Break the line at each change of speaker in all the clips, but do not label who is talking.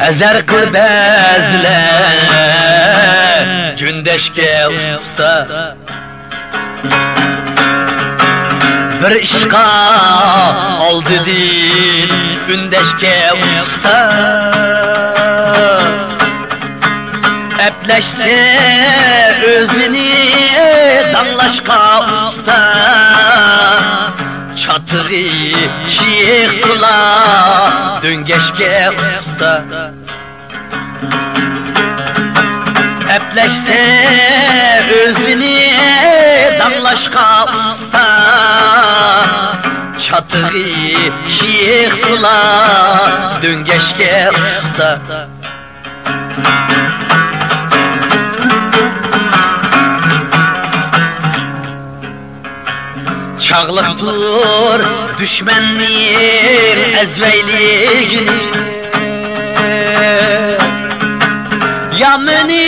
Ezer kıl bezle gündeşke usta bir işqa aldı dil gündeşke usta Epleşse özünü danlaşka usta Çatığı şiirsula döngeşke usta Epleşse özünü danlaşka usta Çatığı şiirsula döngeşke usta Çağlıqdır düşmenliğin ezveyliğini Yamını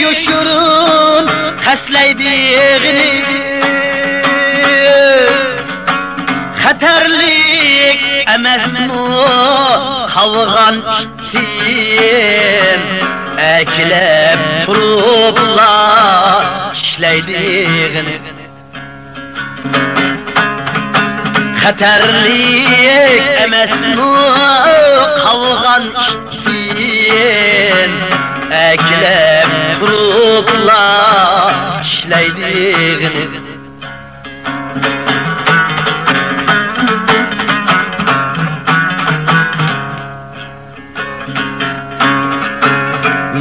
yuşurun həsleydiğini Xəterlik əməsmu kavğan iştim Əklep turupla işleydiğini Xəterlik əməsmu kavğan iştim Əklep turupla işleydiğini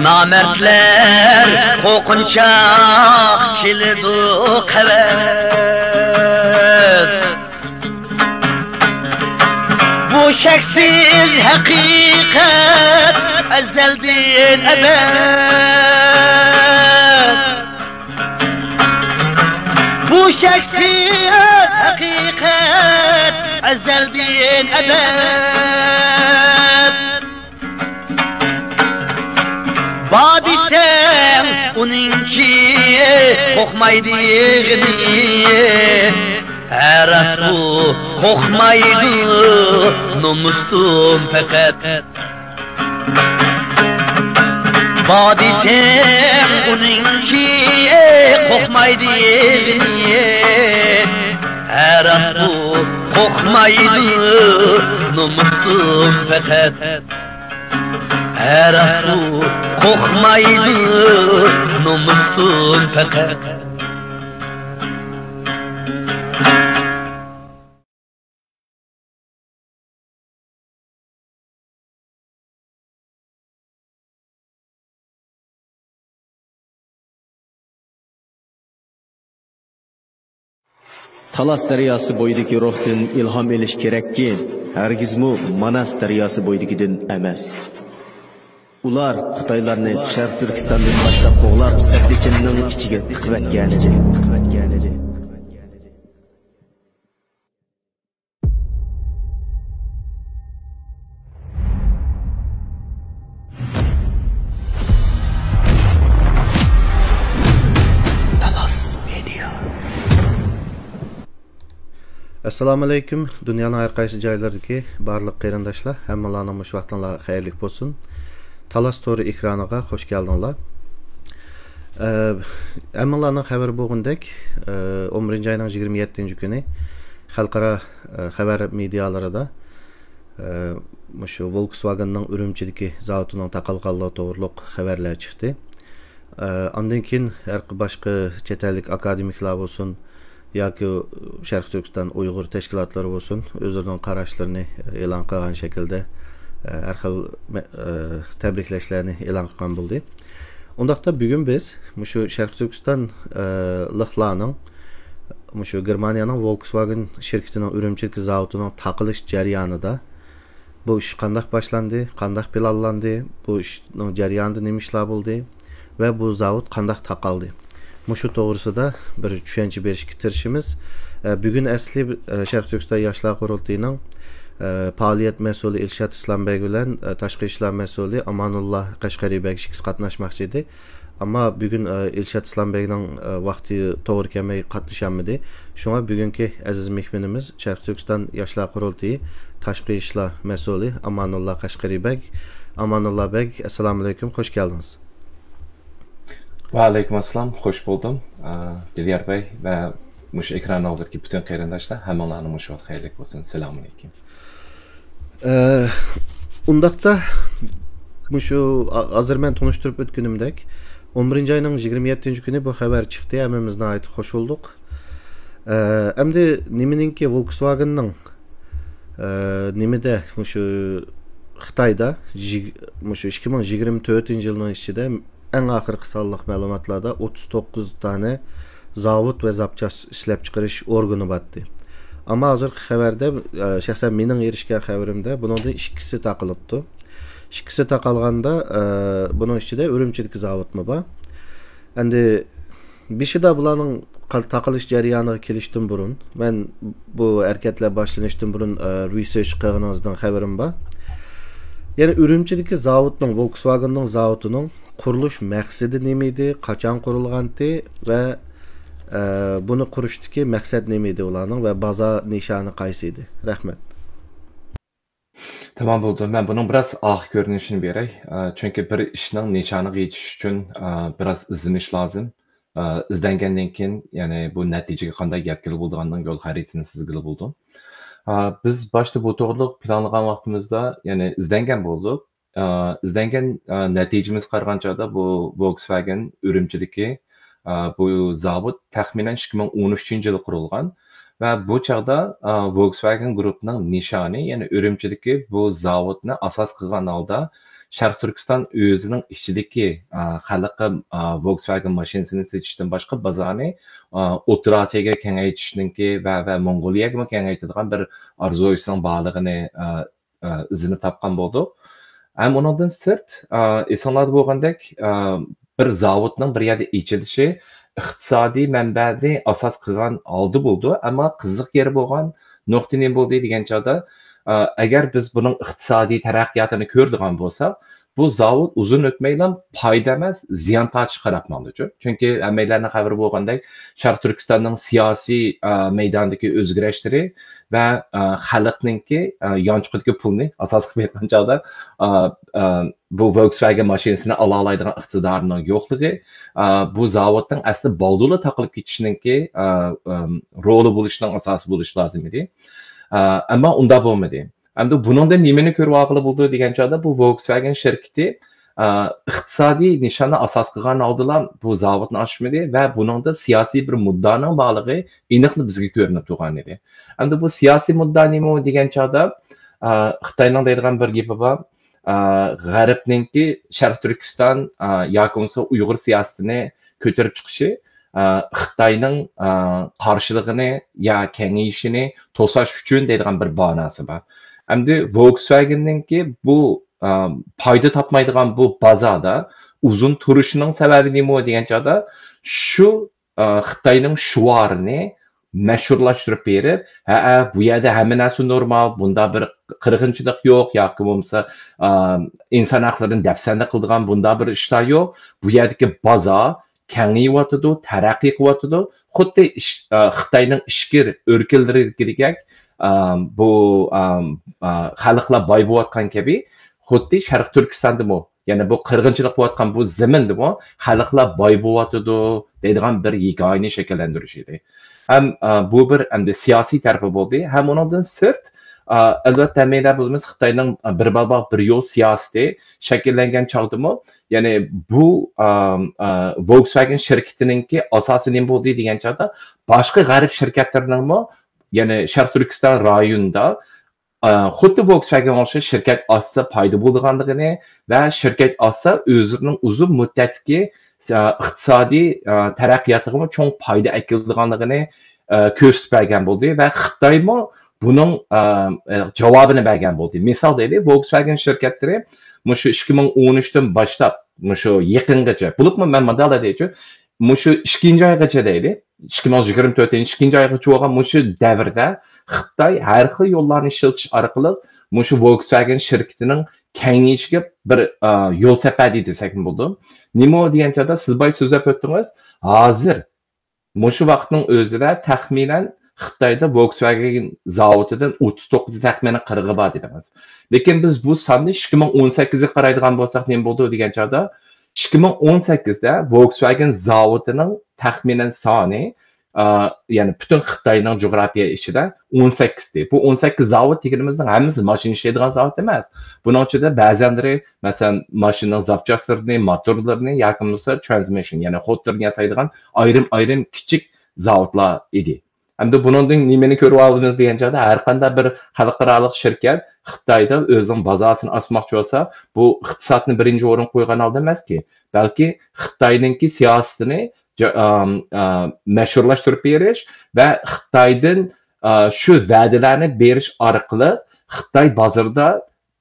Namertler kokunca kildu kavet Bu şeksiz hakikat ezelden ebed Bu şeksiz hakikat ezelden ebed Badisem onunki kokmaydığını Her asbu kokmaydı numustum fakat Badisem onunki kokmaydığını Her asbu kokmaydı numustum fakat Her asbu kokmaydı numustum fakat
Talas daryosi bo'yidagi ruhdan ilhom elish kerakki, hargizmi Manas daryosi bo'yidagidan emas. Ular Xitoylarni Sharq Turkistondan boshlab qo'g'lab, Sakdichinning ichiga tiqvatganicha.
Assalomu alaykum. Dunyoning har qaysi joylaridagi barliq qarindoshlar, hammalarning mush vaqtinlar xayrli bo'lsin. Talas to'ri ekraniga xush keldinglar. Hammalarning xabar bo'lgandek, 11-oyning 27-kuni xalqaro xabar medialarida mushu Volkswagenning Urumchidagi zavodining taqalqanligi to'g'riliq xabarlar chiqdi. Ondan keyin har boshqa chet ellik akademiklar bo'lsin yoki Sharq Turkiston Uyg'ur tashkilotlari bo'lsin, o'zlarining qarashlarini e'lon qilgan shaklda har xil tabriklashlarni e'lon qilgan bo'ldi. Undaqda bugun biz mushu Sharq Turkiston liqlarning mushu Germaniyaning Volkswagen shirkatining Urumchidagi zavodining taqilish jarayonida bu ish qanday boshlandi, qanday planlandi, bu ishning jarayonida nima ishlar bo'ldi va bu zavod qanday taqaldi. Mushu to'g'risida bir tushuncha berishga tirishimiz. Bugun asli Sharq Turkiston yoshlar qurultayining Fəaliyyət məsulü İlşad İslambəy bilan Tashqi ishlar məsulü Amanullah Qashqaribək ikisi qatnaşmaqçı idi. Amma bugün İlşad İslambəyning vaqti to'g'ri kelmay qatnashamadi. Shunga bugungi aziz mehmonimiz Sharq Turkiston Yoshlar qurultiyi Tashqi ishlar məsulü Amanullah Qashqaribək. Amanullah bəy, assalomu alaykum, xoş geldiniz.
Va alaykum assalom, xoş buldum. Dilyar bəy və mush ekran oldidagi bütün qarindoshlar hammalarni mush vaqt xayrli bo'lsin. Assalomu alaykum.
Undaqda mushu hozir men tunishtirib o'tganimdek 11 ayning 27 kuni bu xabar chiqdi. Hammamizga ayt xo'sh bo'ldik. Endi nimaninki Volkswagenning nimada mushu Xitoyda mushu 2024-yilning ichida eng oxirgi sonliq ma'lumotlarda 39 tane zavod va zapchas ishlab chiqarish organi botdi. Amma hozirgi xabarda shaxsan mening erishgan xabarimda buningda ikkisi taqilibdi. Ikkisi taqalganda buning ichida Urumchidagi zavodmi bor. Endi beshida bularning taqilish jarayoniga kelishdan burun, men bu harakatlar boshlanishdan burun research qilganingizdan xabarim bor. Yani Urumchidagi zavodning Volkswagenning zavodining qurilish maqsadi nima edi, qachon qurilgandi va buni qurishdagi maqsad nima edi ularning va bozor nishoni qaysi edi? Rahmat.
Tamam bo'ldi. Men buning biroz oxir ko'rinishini beray. Chunki bir ishning nishoniga yetish uchun biroz izlanish lozim. Izlangandan keyin, ya'ni bu natijaga qanday yetkazib bo'lganning yo'l xaritasini sizga bo'ldim. Biz boshda bu to'g'riliq planlagan vaqtimizda, ya'ni izlangan bo'ldik. İzlengen neticemiz qaraganda bu Volkswagen Urumchidagi bu zavod taxminan 2013-yilda qurilgan va bu chaqda Volkswagen guruhining nishoni, ya'ni Urumchidagi bu zavodni asos qilgan holda Sharq Turkiston o'zining ichidagi xalqqa Volkswagen mashinasini sotishdan boshqa bozorni O'rta Osiyoga kengaytirishninki va Mongoliyaga kengaytiradigan bir orzusining borligini izini topgan bo'ldik. Hem ondan sırt, insanlar bo'lgandek bir zavodning bir yerda ichilishi iqtisodiy manbani asos qilgan oldi bo'ldi, ammo qiziq yeri bo'lgan nuqta nima bo'ldi degan chog'da, agar biz buning iqtisodiy taraqqiyotini ko'radigan bo'lsak, bu zavod uzun o'tmaylam foyda emas, ziyon tortish qarab qoldi. Chunki hammalarning xabari bo'lgandek, Sharq Turkistonning siyosiy maydondagi o'zgarishlari va xalqningki yonchiqidagi pulni asos qilib aytgan chog'da bu Volkswagen mashinasini ola oladigan iqtidorining yo'qligi, bu zavodning asli bolduli taqilib ketishiningki roli bo'lishining asosi bo'lishi lozim edi. Ammo unda bo'lmadi. Endi buningda nimani ko'rib olg'ili bo'ldi degan chog'da bu Volkswagen shirkati iqtisodiy nishonni asos qilgan oldilar bu zavodni ochmadi va buningda siyosiy bir muddaning borligi aniq bizga ko'rinib turgan edi. Endi bu siyosiy mudda nima degan chog'da Xitoyning deydigan bir gapi bor. G'arbningki Sharq Turkiston yoki bo'lmasa Uyg'ur siyosatini ko'tarib chiqishi Xitoyning qarshiligini yo kengayishini to'sash uchun deydigan bir bahonasi bor. Endi Volkswagen'ninki bu foyda topmaydigan bu bozorda uzun turishining sababi nima degan chog'da shu Xitoyning shuarini mashhurlashtirib berib, bu yerda hamma narsa normal, bunda bir qirg'inchilik yo'q yoki bo'lmasa inson haqlarini dafsanda qiladigan bunda bir ishlar yo'q. Bu yerdagi bozor kengayotidi, taraqqiy qilyotidi. Xuddi Xitoyning ishkir o'rkildirigidek bu xalqlar boy bo'layotgan kabi xuddi Sharq Turkistondami, ya'ni bu qirg'inchilik bo'layotgan bu zamindami xalqlar boy bo'layotidi deydigan bir yagona shakllantirish edi. Ham bu bir endi siyosiy tarafi bo'ldi, ham undan sirt albatta menda bilamiz Xitoyning bir balbaq bir yo'l siyosati shakllangan chog'dimi, ya'ni bu Volkswagen shirkatininki asosi nima bo'ldi degan chog'da boshqa g'arb shirkatlariningmi, ya'ni Sharq Turkiston rayonida xuddi Volkswagen o'xshash shirkat ochsa foyda bo'lganligini va shirkat ochsa o'zining uzun muddatli iqtisodiy taraqqiyotiga cho'ng foyda keladiganligini ko'rsatib bergan bo'ldi va Xitoymi buning javobini bergan bo'ldi. Misol deylik, Volkswagen shirkatlari shu 2013dan boshlab shu yaqingacha, bulutmi men model deychi, shu 2-oygacha deylik, 2024-2-oygacha bo'lgan shu davrda Xitoy har xil yo'llarni ishlatish orqali shu Volkswagen shirkatining kengayishiga bir yo'l safari desak bo'ldi. Nima deganchada siz boy so'zlab o'tdingiz. Hozir shu vaqtning o'zida taxminan Xitoyda Volkswagen zavodidan 39 taxminan 40 bor dedimiz. Lekin biz bu sonni 2018 ga qaraydigan bo'lsak nima bo'ldi deganchada 2018da Volkswagen zavodining taxminan soni ya'ni butun Xitoyning jo'g'rafiya ichida 18 di. Bu 18 zavod deganimizning hammasi mashina ishlaydigan zavod emas. Buning ichida ba'zanlari masalan mashinaning zapchastlarini, motorlarini yoki bo'lmasa transmission, ya'ni xotirni yasaydigan ayrim kichik zavodlar edi. Hamda buningdan nimani ko'rib oldingiz deganchada har qanday bir xalqaro shirkat Xitoyda o'zining bozasini ochmoqchi bo'lsa, bu iqtisodni birinchi o'rin qo'ygan holda emaski, balki Xitoyningki siyosatini mashhurlashtirib berish va Xitoydan shu va'dalarni berish orqali Xitoy bozorida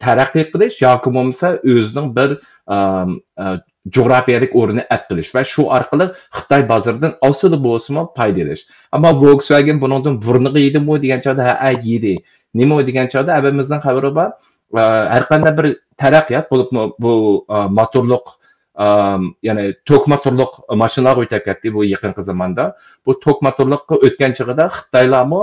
taraqqiy qilish yoki bo'lmasa o'zining bir coğrafiyalik o'rnini qilish va shu orqali Xitoy bozoridan asli bo'lsa foydalanish. Ammo Volkswagen buningdan burniga yedimi deganchada ha yedi. Nima deganchada abimizning xabari bor. Har qanday bir taraqqiyot bo'lib bu motorliq ya'ni tok motorliq mashinalar o'tayotdi bu yaqin zamonda. Bu tok motorliqqa o'tgan chig'ida Xitoylarmi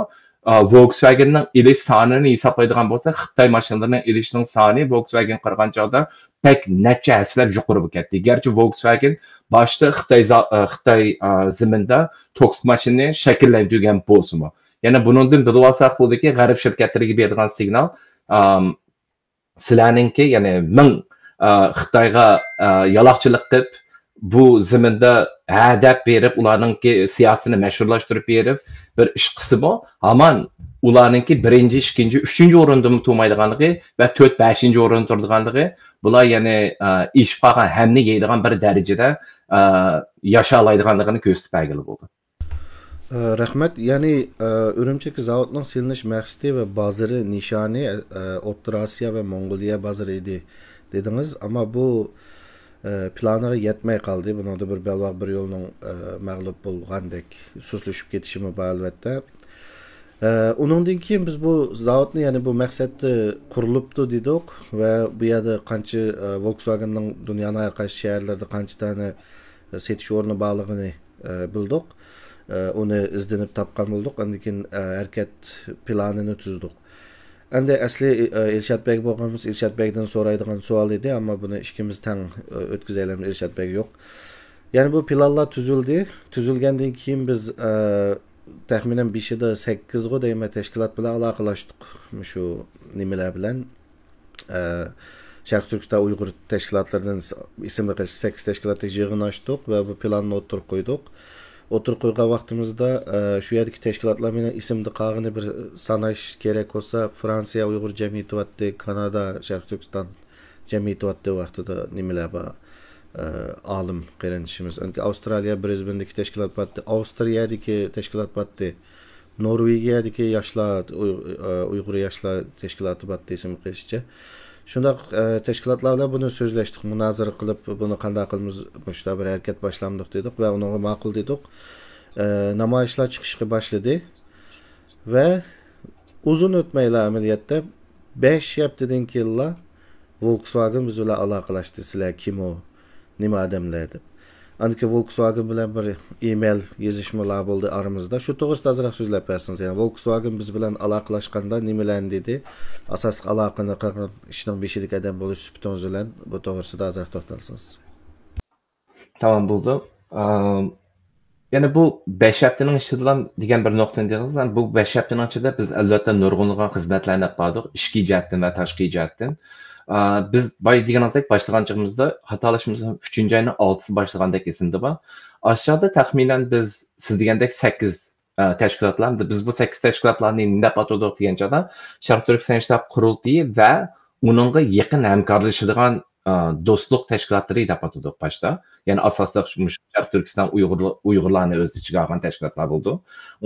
Volkswagenning ilish sonini hisoblaydigan bo'lsa, Xitoy mashinalarining ilishining soni Volkswagen qirgan chog'da pek necha haslab yuqori bo'lib ketdi. Garchi Volkswagen boshda Xitoy zaminda tok mashinani shakllantirgan bo'lsa-mu. Yana buningdan bilib olsak bo'ldiki, g'arb shirkatlariga berilgan signal sizlarningki, ya'ni ming Xitoyga yaloqchilik qilib bu zaminda hadab berib, ularningki siyosatini mashhurlashtirib berib bir ish qilsa-mu, hamon ularningki birinchi, ikkinchi, uchinchi o'rinda turmaydiganligi va 4-5 o'rinda turadiganligi, bular ya'ni ish qilgan hamni yeydigan bir darajada yasha oladiganligini ko'rsatib bergili bo'ldi.
Rahmat. Ya'ni Urumchidagi zavodning silinish maqsadi va bozori nishoni O'rta Osiyo va Mongoliya bozori edi dedingiz, ammo bu planiga yetmay qoldi. Buningda bir belvaq bir yo'lning mag'lub bo'lgandek sustlashib ketishi bor albatta. Uningdan keyin biz bu zavodni, ya'ni bu maqsadda qurilibdi dedik va bu yerda qancha Volkswagenning dunyoning har qaysi shaharlarida qancha tane setish o'rni borligini bildik. Onu izlenip tapkan bulduk. Ondan harakat planını tuzdik. Endi asli Elshad Bey bo'lganmiz, Elshad Bey'den so'raydigan savol edi, ammo buni ikkimiz tang o'tkazaylik, Elshad Bey yo'q. Ya'ni bu planlar tuzildi. Tuzilgandan keyin biz taxminan 5'ida 8 ga deyman tashkilot bilan aloqalashdik. Shu nimalar bilan Sharq Turkiston Uyg'ur tashkilotlaridan ismli 8 tashkilotga yig'in ochdik va bu planni o'tirib qo'ydik. Oturup koygan vaktimizde şu yerdeki teşkilatlar bilen isimde qağını bir sanaş gerek olsa Fransiya Uyghur Cemiyeti vattı, Kanada Şarkı Türkistan Cemiyeti vattı vaxtıda nimeler var alım qerenişimiz. Avustraliya Brisbane'deki teşkilat vattı, Avustriya'daki teşkilat vattı, Norvegiya'daki yaşlar Uyghur yaşlar teşkilatı vattı isim qilishcha. Şunda teşkilatlarla bunu sözleştik, münazara qilib, bunu qanday qilamiz, mushta bir harakat boshlandik dedik va uni ma'qul dedik. Namoyishlar chiqishga boshladi va uzun o'tmaylar amaliyotda 5 haftadan keyin Volkswagen biz bilan aloqalashdi. Sizlar kim o, nima odamlar deb. Anki Volkswagen bilan bir email yozishmalar bo'ldi aramizda. Shu to'g'risida ozroq so'zlab bersangiz, ya'ni Volkswagen biz bilan aloqalashganda nimalarni dedi? Asosiy aloqani qilgan ishning beshidagi odam bo'lish sifatingiz bilan bu to'g'risida ozroq to'xtalsangiz.
Tamam bo'ldi. Ya'ni bu 5 haftaning ichidan degan bir nuqtani dedingiz. Bu 5 haftaning ichida biz albatta nurg'unlagan xizmatlarni qildik, ishki jihatdan va tashqi jihatdan. Biz boy deganimizdek boshlaganchimizda xatolashimizning 3-oyning 6'sı boshlagandek esimda bor. Aşağıda taxminan biz siz degandek 8 tashkilotlar, biz bu 8 tashkilotlarni nima atadik deganchada Sharq Turkiston ishlar qurultiyi va uningga yaqin hamkorlashadigan do'stlik tashkilotlari deb atadik boshda. Ya'ni asosda Sharq Turkiston Uyg'urlarni o'z ichiga olgan tashkilotlar bo'ldi.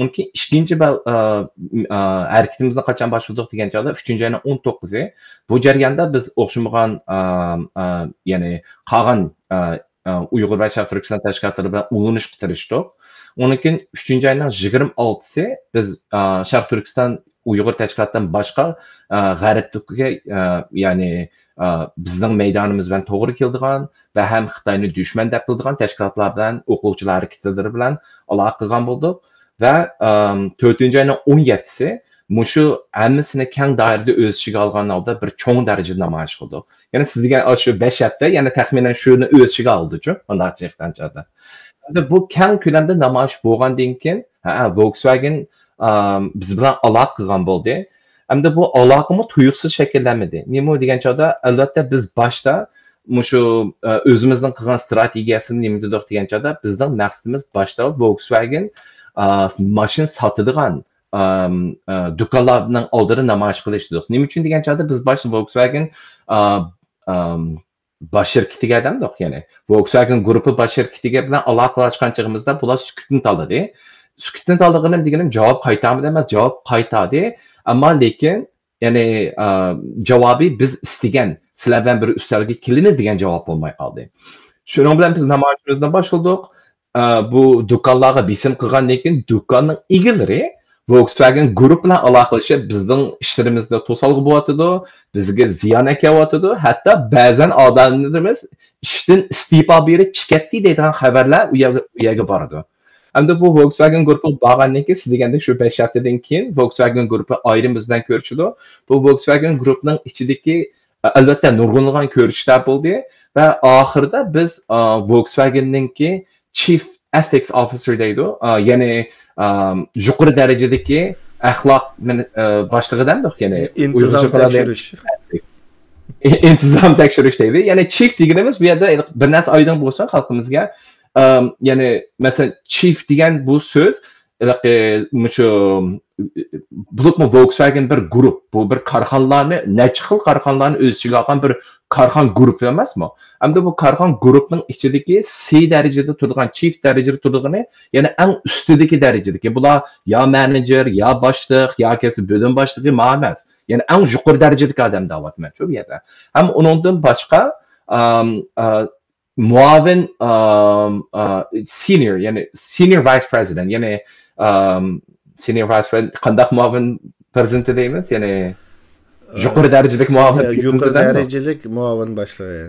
Unki ikkinchi harakatimizni qachon boshladik deganchada 3-oyning 19'i. Bu jarayonda biz o'xshamagan ya'ni qolgan Uyg'ur va Sharq Turkiston tashkilotlari bilan ulanishga tirishdik. Undan keyin 3-oyning 26'si biz Sharq Turkiston Uyg'ur tashkilotdan boshqa g'arbdagi ya'ni bizning maydonimiz bilan to'g'ri keladigan va ham Xitoyni dushman deb biladigan tashkilotlar bilan o'quvchilar harakatlari bilan aloqa qilgan bo'ldik va 4-oyning 17-si mushu hammasini keng doirada o'z ichiga olgan holda bir cho'ng darajada namoyish qildik. Ya'ni siz degan shu 5 hafta, ya'ni taxminan shuni o'z ichiga oldi-ku, bunday jihatdan. Bu keng ko'lamda namoyish bo'lgandan keyin Volkswagen biz bilan aloqa qilgan bo'ldi. Hamda bu aloqami tuyuqsiz shakllanmadi. Nima degan chog'da albatta biz boshda mushu o'zimizning qilgan strategiyasini nima dedik degan chog'da bizning maqsadimiz boshda Volkswagen mashina sotadigan do'konlarning oldida namoyish qilish dedik. Nima uchun degan chog'da biz boshda Volkswagen bosh shirkatiga adamdik, ya'ni Volkswagen guruhi bosh shirkatiga bilan aloqalashgan chog'imizda bular sukutni tanladi. Sukutni tanlaganim deganim javob qaytarmadi emas, javob qaytardi. Ammo lekin ya'ni javobi biz istagan sizlar bilan bir ustalga kelamiz degan javob bo'lmay qoldi. Shuning bilan biz namoyishimizni boshladik. Bu do'konlarga besim qilgandan keyin do'konning egalari Volkswagen guruh bilan aloqalashib bizning ishlarimizda to'salg'i bo'layotdi, bizga ziyon ekayotir, hatto ba'zan odamlarimiz ishdan iste'fo berib chiqadi degan xabarlar u yerga boradi. Hamda bu Volkswagen guruhi bo'lgandan keyin siz degandek shu 5 haftadan keyin Volkswagen guruhi ayrim biz bilan ko'rishdi. Bu Volkswagen guruhining ichidagi albatta nurg'unlagan ko'rishlar bo'ldi va oxirida biz Volkswagen'ninki Chief Ethics Officer deydi, ya'ni yuqori darajadagi axloq boshlig'idandir, ya'ni intizom tekshirish deydi. Ya'ni chief deganimiz bu yerda bir narsa oydin bo'lsa xalqimizga, ya'ni masalan chief degan bu so'z shu bulutmi Volkswagen bir guruh, bu bir korxonalarni, necha xil korxonalarni o'z ichiga olgan bir korxon guruhi emasmi? Hamda bu korxon guruhining ichidagi C darajada turgan, chief darajada turgani, ya'ni eng ustidagi darajadagi. Bular yo manager, yo boshliq, yoki bo'lim boshlig'i emas. Ya'ni eng yuqori darajadagi odam da'vatman shu yerda. Ham undan boshqa muavin senior, ya'ni senior vice president, ya'ni senior vice president qandaq muavin prezident deymiz, ya'ni yuqori darajadagi muavin,
yuqori darajalik muavin boshlig'i.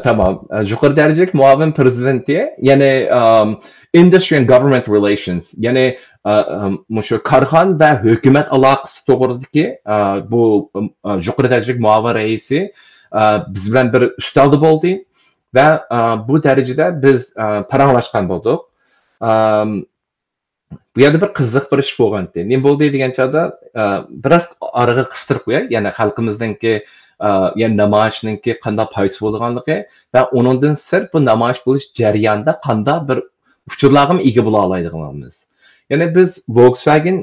Tamam. Yuqori darajalik muavin prezidenti, ya'ni industry and government relations, ya'ni mushu korxon va hukumat aloqasi to'g'risidagi bu yuqori darajalik muavin raisi biz bilan bir ustalda bo'ldi va bu darajada biz paranglashgan bo'ldik. Bu yerda bir qiziq bir ish bo'lgandi. Nima bo'ldi degan chog'da biroz oraga qistirib qo'yay, ya'ni xalqimizningki ya'ni namoyishninki qanday foyda bo'lganligi va undan sir bu namoyish bo'lish jarayonida qanday bir uchurlarga ega bo'la oladiganimiz. Ya'ni biz Volkswagen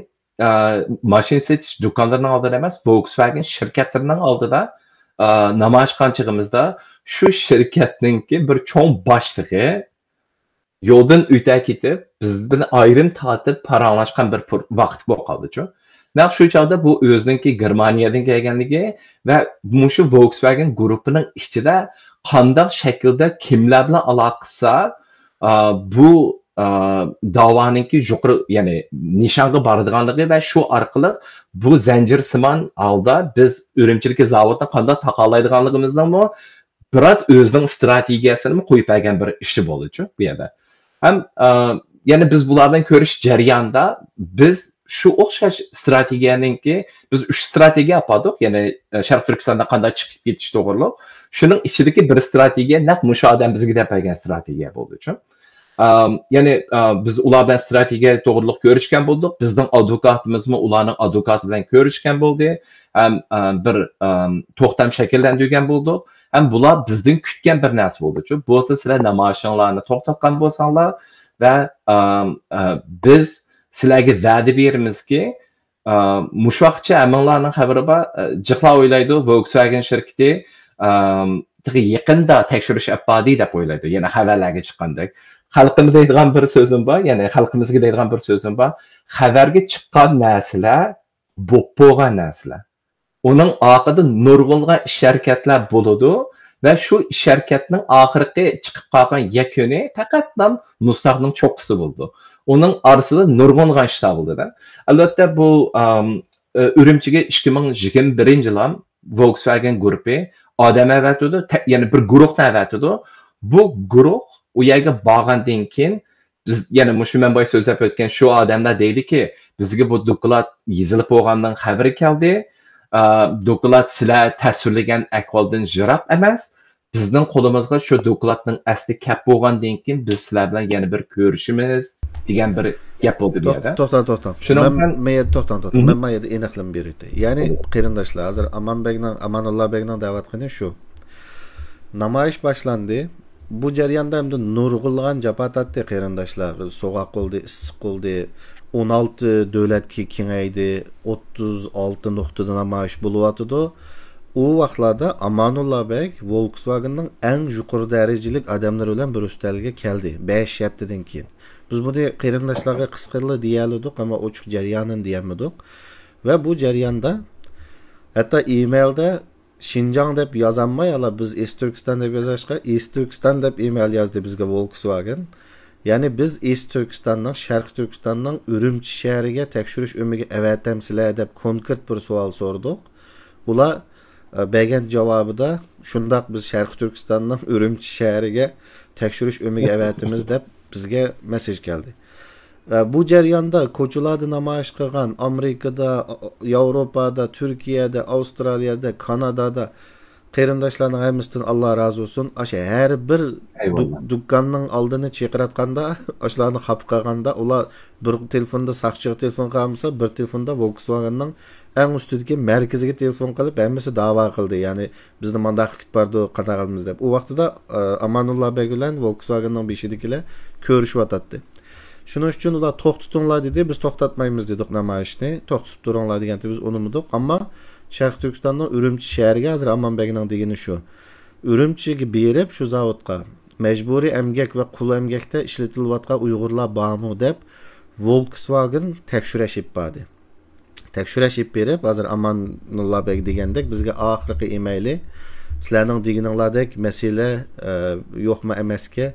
mashina sotish do'konlarining oldida emas, Volkswagen shirkatlarining oldida namoyish qilganchig'imizda shu shirkatninki bir cho'ng boshlig'i yo'ldan o'ta ketib, biz bilan ayrim tortib paranglashgan bir vaqt bo'lib qoldi-ku. Naq shu chog'da bu o'ziningki Germaniyadan kelganligi va mushu Volkswagen guruhining ichida qanday shaklda kimlar bilan aloqasi bu da'voninki yuqori, ya'ni nishonga boradiganligi va shu orqali bu zanjirsimon holda biz Urumchidagi zavodni qanday taqolaydiganligimizni biroz o'zining strategiyasini qo'yib bergan bir ishi bo'ldi-ku bu yerda. Ham ya'ni biz bulardan ko'rish jarayonida biz shu o'xshash strategiyaninki biz 3 strategiya yapadik, ya'ni Sharq Turkistonda qanday chiqib ketish to'g'riliq. Shuning ichidagi bir strategiya naq mushu odam bizga deb bergan strategiya bo'ldi-ku. Ya'ni biz ular bilan strategiya to'g'riliq ko'rishgan bo'ldik. Bizning advokatimizmi ularning advokati bilan ko'rishgan bo'ldi. Ham bir to'xtam shakllantirgan bo'ldik. Ham bular bizdan kutgan bir narsa bo'ldi-ku. Bo'lsa sizlar namoyishlarni to'xtatgan bo'lsanglar va biz sizlarga va'da beramizki, mushvaqchi amillarning xabari bor, jiqlar o'ylaydi Volkswagen shirkati yaqinda tekshirish apadi deb o'ylaydi. Yana xabarlarga chiqqandek. Xalqimizga deydigan bir so'zim bor, ya'ni xalqimizga deydigan bir so'zim bor. Xabarga chiqqan narsalar bo'lgan narsalar. Uning oqida nurg'unlagan sharkatlar bo'ladi va shu sharkatning oxirgi chiqib qolgan yakuni faqat Mustaqning cho'qqisi bo'ldi. Onun arasida nurg'ungan ishlar bo'ldi-da. Albatta bu Ürümchiga 2021-yil Volkswagen guruhi odam avatdi, ya'ni bir guruhni avatdi. Bu guruh u yerga borgandan keyin biz yana shu men boy so'zlab o'tgan shu odamlar deydiki, bizga bu doklad yozilib bo'lgandan xabari keldi. Doklad sizlar tasvirlagan ahvoldan jiroq emas. Bizning qo'limizga shu dokladning asli kap bo'lgandan keyin biz sizlar bilan yana bir ko'rishimiz degan bir gap bo'ldi bu yerda.
To'xtam. Men mayda aniqlam berdi. Ya'ni qarindoshlar, hozir Amanulloh Begning da'vat qilgan shu. Namoyish boshlandi. Bu jarayonda hamda nurg'ulg'an japatatdi qarindoshlar, so'g'aq bo'ldi, issiq bo'ldi. 16 davlatga kengaydi, 36 nuqtada namoyish bo'lyotdi. O vaqtlarda Amanulloh Beg Volkswagen'ning eng yuqori darajalik odamlar bilan bir ustalga keldi 5 haftadan keyin. Biz buni qarindoshlarga qisqarli deyaldik, ammo ochiq jarayonini deyamadik. Va bu jarayonda hatto emailda Şinjan deb yozolmay, biz Est-Turkiston deb yozashga Est-Turkiston deb email yozdi bizga Volkswagen. Ya'ni biz Est-Turkistonning, Sharq Turkistonning Urumchi shahriga tekshirish o'miga avatamsizlar deb konkret bir savol so'rdik. Ular bergan javobida shundoq biz Sharq Turkistonning Urumchi shahriga tekshirish o'miga avatimiz deb bizga mesaj keldi. Bu jarayonda ko'chalarda namoyish qilgan Amerikada, Yevropada, Turkiyada, Avstraliyada, Kanadada qarindoshlarning hammasidan Alloh razı olsun. Asha har bir dukkanning oldini cheqiratganda, ashlarni xap qilganda, ular bir telefonda saqchiga telefon qilmasa, bir telefonda Volkswagenning eng ustidagi markaziga telefon qilib, hammasi da'vo qildi. Ya'ni bizni mandaq kutib bordi, qanaqa qilamiz deb. U vaqtida Amanulloh Beg bilan Volkswagenning beshidagilar ko'rishyotdi. Shuning uchun ular to'xtatinglar dedi, biz to'xtatmaymiz dedik namoyishni. To'xtatib turinglar deganda biz unutdik, ammo Sharq Turkistonning Urumchi shahriga hozir Amanbegning degani shu. Urumchiga berib shu zavodga majburiy emgak va qul emgakda ishlatilayotgan Uyg'urlar bormi deb Volkswagen tekshirashib berdi. Tekshirashib berib, hozir Amanulloh Beg degandek bizga oxirgi emaili sizlarning deganinglardek masala yo'qmi emasga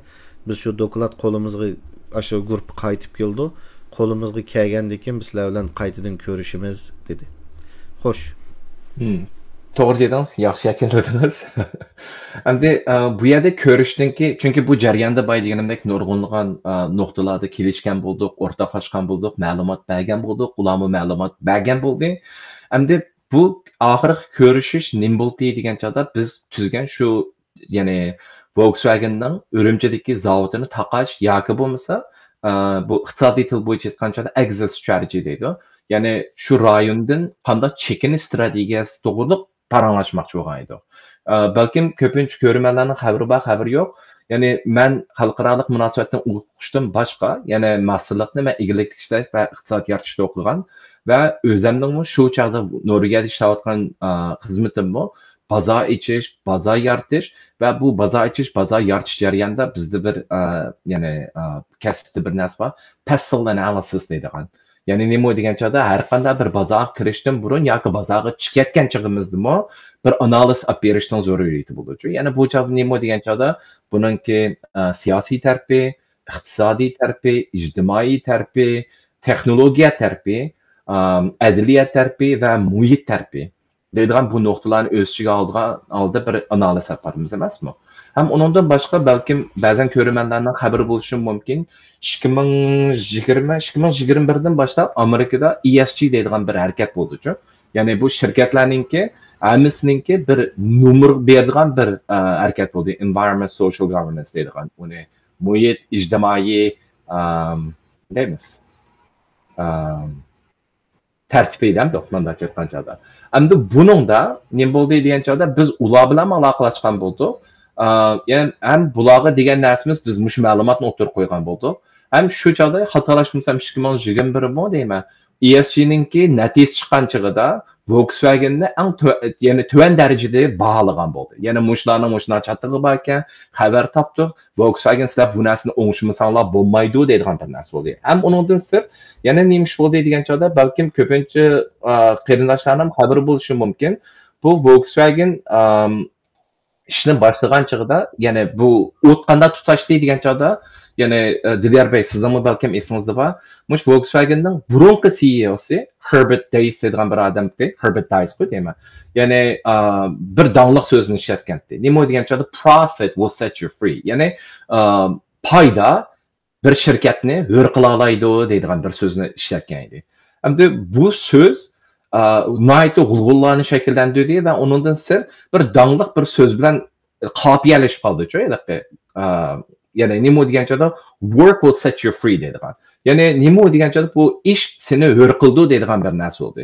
biz shu doklad qo'limizga aşağı grup qaytib keldi. Qo'limizga kelgandan keyin biz sizlar bilan qaytadan ko'rishimiz dedi. Xo'sh.
To'g'ri dedingiz, yaxshi yakunladingiz. Endi bu yerda ko'rishdinki, chunki bu jarayonda boy deganimdek nurg'unlagan nuqtalarda kelishgan bo'ldik, o'rtoqlashgan bo'ldik, ma'lumot bergan bo'ldik, ularga ma'lumot bergan bo'ldi. Endi bu oxirgi ko'rishish nima bo'ldi degan chog'da biz tuzgan shu, ya'ni Volkswagen'ning Urumchidagi zavodini taqash yoki bo'lmasa bu iqtisodiy til bo'yicha aytgancha exit strategy deydi. Ya'ni shu rayondan qanday chekinish strategiyasi to'g'rida paranglashmoqchi bo'lgan edi. Balkim ko'pincha ko'rmanlarning xabari yo'q. Ya'ni men xalqaro munosabatdan o'qishdan boshqa, ya'ni mahsulotni va egilik ishlash va iqtisod yaratishda o'qigan va o'zimning shu chog'da Norvegiyada ishlayotgan xizmatimni bozor ichish, bozor yaratish va bu bozor ichish, bozor yaratish jarayonida bizda bir ya'ni kasbda bir narsa bor, pestle analysis deydigan. Ya'ni nima degan chog'da har qanday bir bozorga kirishdan burun yoki bozorga chiqayotgan chog'imizdami bir analiz olib berishning zaruriyati bo'ladi. Ya'ni bu chog'da nima degan chog'da buningki siyosiy tarafi, iqtisodiy tarafi, ijtimoiy tarafi, texnologiya tarafi, adliyat tarafi va muhit tarafi deydigan bu nuqtalarni o'z ichiga oldi bir analiz yaparmiz emasmi? Ham undan boshqa balkim ba'zan ko'rmanlarning xabari bo'lishi mumkin. 2021dan boshlab Amerikada ESG deydigan bir harakat bo'ldi-ku. Ya'ni bu shirkatlarningki hammasiningki bir nomer beradigan bir harakat bo'ldi. Environment Social Governance deydigan. Uni muhit, ijtimoiy deymiz. Tartibiydan do'xmanda aytgan chog'da. Endi buningda nima bo'ldi degan chog'da biz ular bilan aloqalashgan bo'ldik. Ya'ni ham bularga degan narsamiz biz mush ma'lumotni o'tirib qo'ygan bo'ldik. Ham shu chog'da xatolashmasam 2021 mo deyman. ESG'ningki natija chiqqan chog'ida Volkswagenni ya'ni tuvan darajada baholagan bo'ldi. Ya'ni mushlarning chatig'i bor ekan, xabar topdik. Volkswagen sizlar bu narsani o'ngishmasanlar bo'lmaydi deydigan bir narsa bo'ldi. Ham uningdan sirt yana nima ish bo'ldi degan chog'da balkim ko'pincha qarindoshlarning xabari bo'lishi mumkin. Bu Volkswagen ishni boshlagan chog'da, ya'ni bu o't qanday tutashdi degan chog'da, Yani Dilyar Bey sizden mi belki esingizde var. Muş Volkswagen'ın burunki CEO'si Herbert Diess dediğin bir adamdı. Herbert Diess bu değil mi? Yani bir dağlık sözünü işletkendi. Nemo diyen çadı profit will set you free. Yani payda bir şirketini hür kılalaydı dediğin bir sözünü işletkeniydi. Hem de bu söz naytı gulgullarını şekillendirdi ve onundan sır bir dağlık bir söz bilen kapiyeleşip kaldı. Yani nemo diyen çadı work will set you free dediğin. Yani nemo diyen çadı bu iş seni hür kıldı dediğin bir narsa oldu.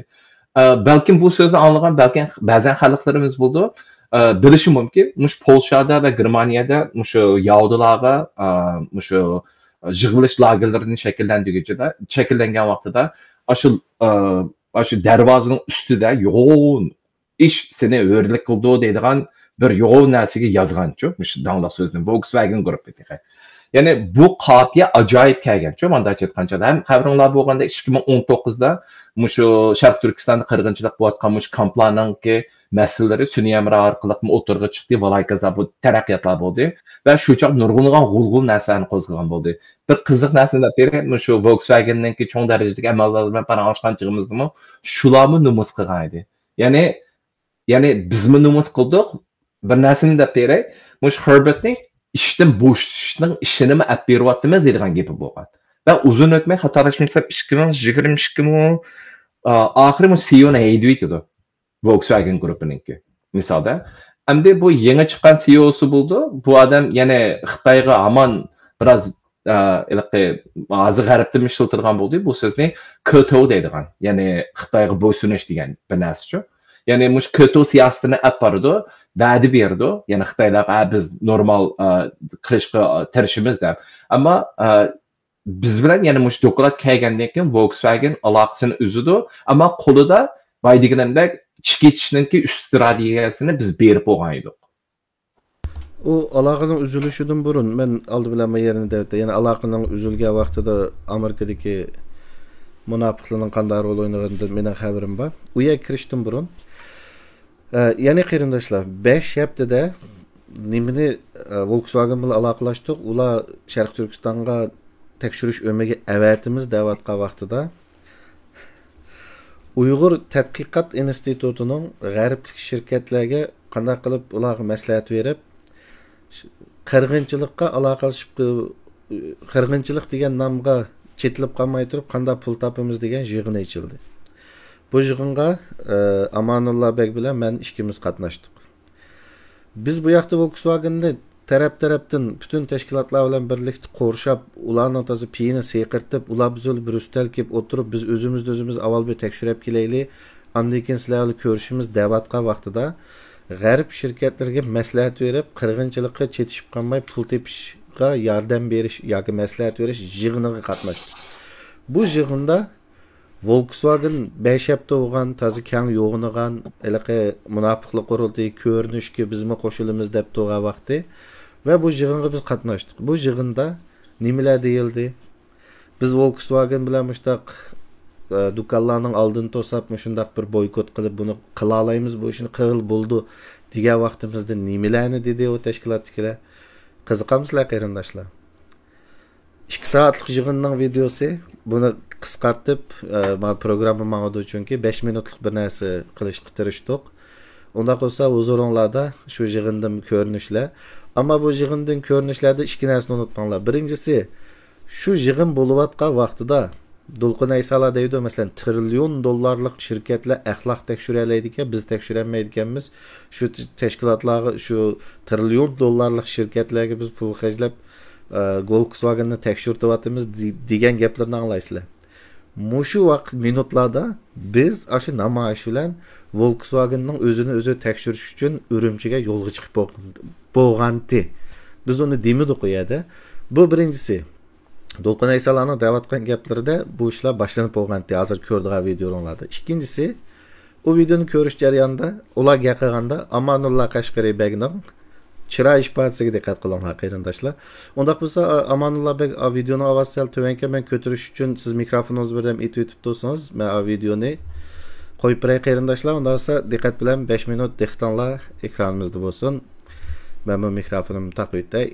Belki bu sözü anlayan belki bazen halklarımız buldu. Bilişim mümkün. Muş Polşa'da ve Germanya'da muş Yahudilara muş jığılış lagerlerini şekillengen vaxtıda aşı dervazının üstüde yoğun iş seni hürlik kıldı dediğin bir yoğun narsaga yazgan muş dağlıq sözünü Volkswagen grup dediği. Yani bu kapiye acayip kelgen. Manda aytqancha ham xabaringlar bo'lganda 2019'da mushu Sharq Turkistonda qirg'inchilik bo'layotgan mush kamplarningki masalalari sun'iy amra orqali o'tirg'i chiqdi, valaykazlar bu taraqqiyotlar bo'ldi va shu choq nurg'unlagan g'ulg'ul narsalarni qo'zg'agan bo'ldi. Bir qiziq narsani beri mushu Volkswagen'ninki cho'ng darajadagi amallar bilan paranglashganchig'imizdimi shularni numus qilgan edi. Yani bizmi numus qildik? Bir narsani deb beray, mush Herbertning işten bo'shatishning ishini olib beryapmiz degan gapi bo'lgan. Va uzun o'tmay xatolashmasam 2022 oxiri CEO'ni haydaydi Volkswagen grupininki. Misalda, endi bu yangi chiqqan CEO'si bo'ldi. Bu odam yana Xitoyga hamon biroz hozir g'arbda ishiltirgan bo'ldi. Bu so'zni KTO deydigan, ya'ni Xitoyga bo'ysunish degan bir narsa. Yani mush KTO siyosatini olib bordi. Va'da berdi. Yani Xitoylar biz normal qilishga tirishimiz deb. Ammo biz bilan yana mush doklad kelgandan keyin Volkswagen aloqasini uzdi, ammo qo'lida boy deganimdek chikitishninki üst strategiyasini biz berib bo'lgan edik.
O aloqaning uzilishidan burun men oldi bilan yerni devdi. Yani aloqaning uzilgan vaqtida Amerikadagi munofiqlarning qanday rol o'ynaganidan mening xabarim bor. U yerga kirishdan burun yani qarindoshlar 5 haftada nimani Volkswagen bilan aloqalashdik. Ular Sharq Turkistonga tekshirish o'rniga avatimiz da'vatgan vaqtida Uyg'ur tadqiqot institutining g'arblik shirkatlarga qanday qilib ularga maslahat berib qirg'inchilikqa aloqalashib qirg'inchilik degan nomga chetilib qolmay turib qanday pul topamiz degan yig'in ochildi. Bu yig'inga Amanullah Bek bilan men ikkimiz qatnashdik. Biz bu yoqda Volkswagenni taraf-tarafdan bütün tashkilotlar bilan birlikda qo'rshab, ularning toza piyini seqirtib, ular bizga bir ustal kelib o'tirib, biz o'zimiz avval bir tekshirib kelaylik, andan keyin sizlarni ko'rishimiz da'vatga vaqtida g'arb shirkatlarga maslahat berib, qirg'inchilikqa chetishib qolmay pul tepishga yordam berish yoki maslahat berish yig'iniga qatnashdik. Bu yig'inda Volkswagen 5 hafta bo'lgan, toza keng yo'g'inigan, iliqi munofiqlik qurultiyi ko'rinishga bizmi qo'shilamiz deb turgan vaqti va bu yig'inga biz qatnashdik. Bu yig'inda nimalar deyildi? Biz Volkswagen bilan mushtaq do'konlarning oldini to'sab, shundaq bir boykot qilib buni qila olamiz, bu ishni qil bo'ldi degan vaqtimizda nimalarni dedi o tashkilotchilar? Qiziqamizlar qarindoshlar. 2 soatlik yig'inning videosi, buni qisqartib programma ma'noda chunki 5 minutlik bir narsa qilishga tirishdik. Unda qolsa huzuringlarda shu yig'indan ko'rinishlar. Ammo bu yig'indan ko'rinishlarda 2 narsani unutmanglar. Birinchisi, shu yig'in bo'layotgan vaqtida Dolqin Aysalar deydi, masalan, trillion dollarlik shirkatlar axloq tekshiraydi ekan, biz tekshirolmaydi ekanmiz. Shu tashkilotlarga, shu trillion dollarlik shirkatlarga biz pul xarjlab Volkswagenni tekshirtyapmiz degan gaplarni anglaysizlar. Mushu vaqt minutlarda biz aşı namoyish bilan Volkswagenning o'zini tekshirish uchun Urumchiga yo'lga chiqib bo'lgandi. Biz uni demidik qo'yadi. Bu birinchisi. Dolqin Aysalarning da'vatgan gaplarida bu ishlar boshlanib bo'lgandi. Hozir ko'rdigan videolarda. Ikkinchisi, o videoni ko'rish jarayonida ular gapirganda Amanullah Qashqari Begning chiroy ifodasiga diqqat qilinglar qarindoshlar. Undaq bo'lsa Amanullah Bek videoni ovoz sal tuvanka men ko'tirish uchun siz mikrofoningiz bilan etib tursangiz, men videoni qo'yib beray qarindoshlar. Unda bo'lsa diqqat bilan 5 minut dehqonlar ekranimizda bo'lsin. Men bu mikrofonimni taqib etay.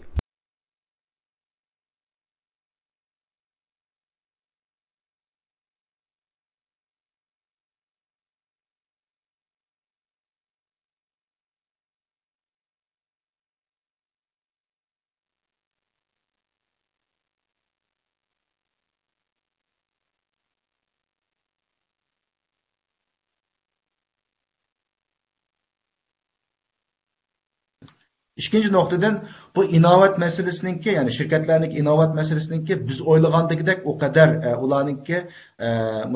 İkinci noktadan bu inovat meselesininki yani şirketlerindeki inovat meselesininki biz oylagandagidek o kadar ularninki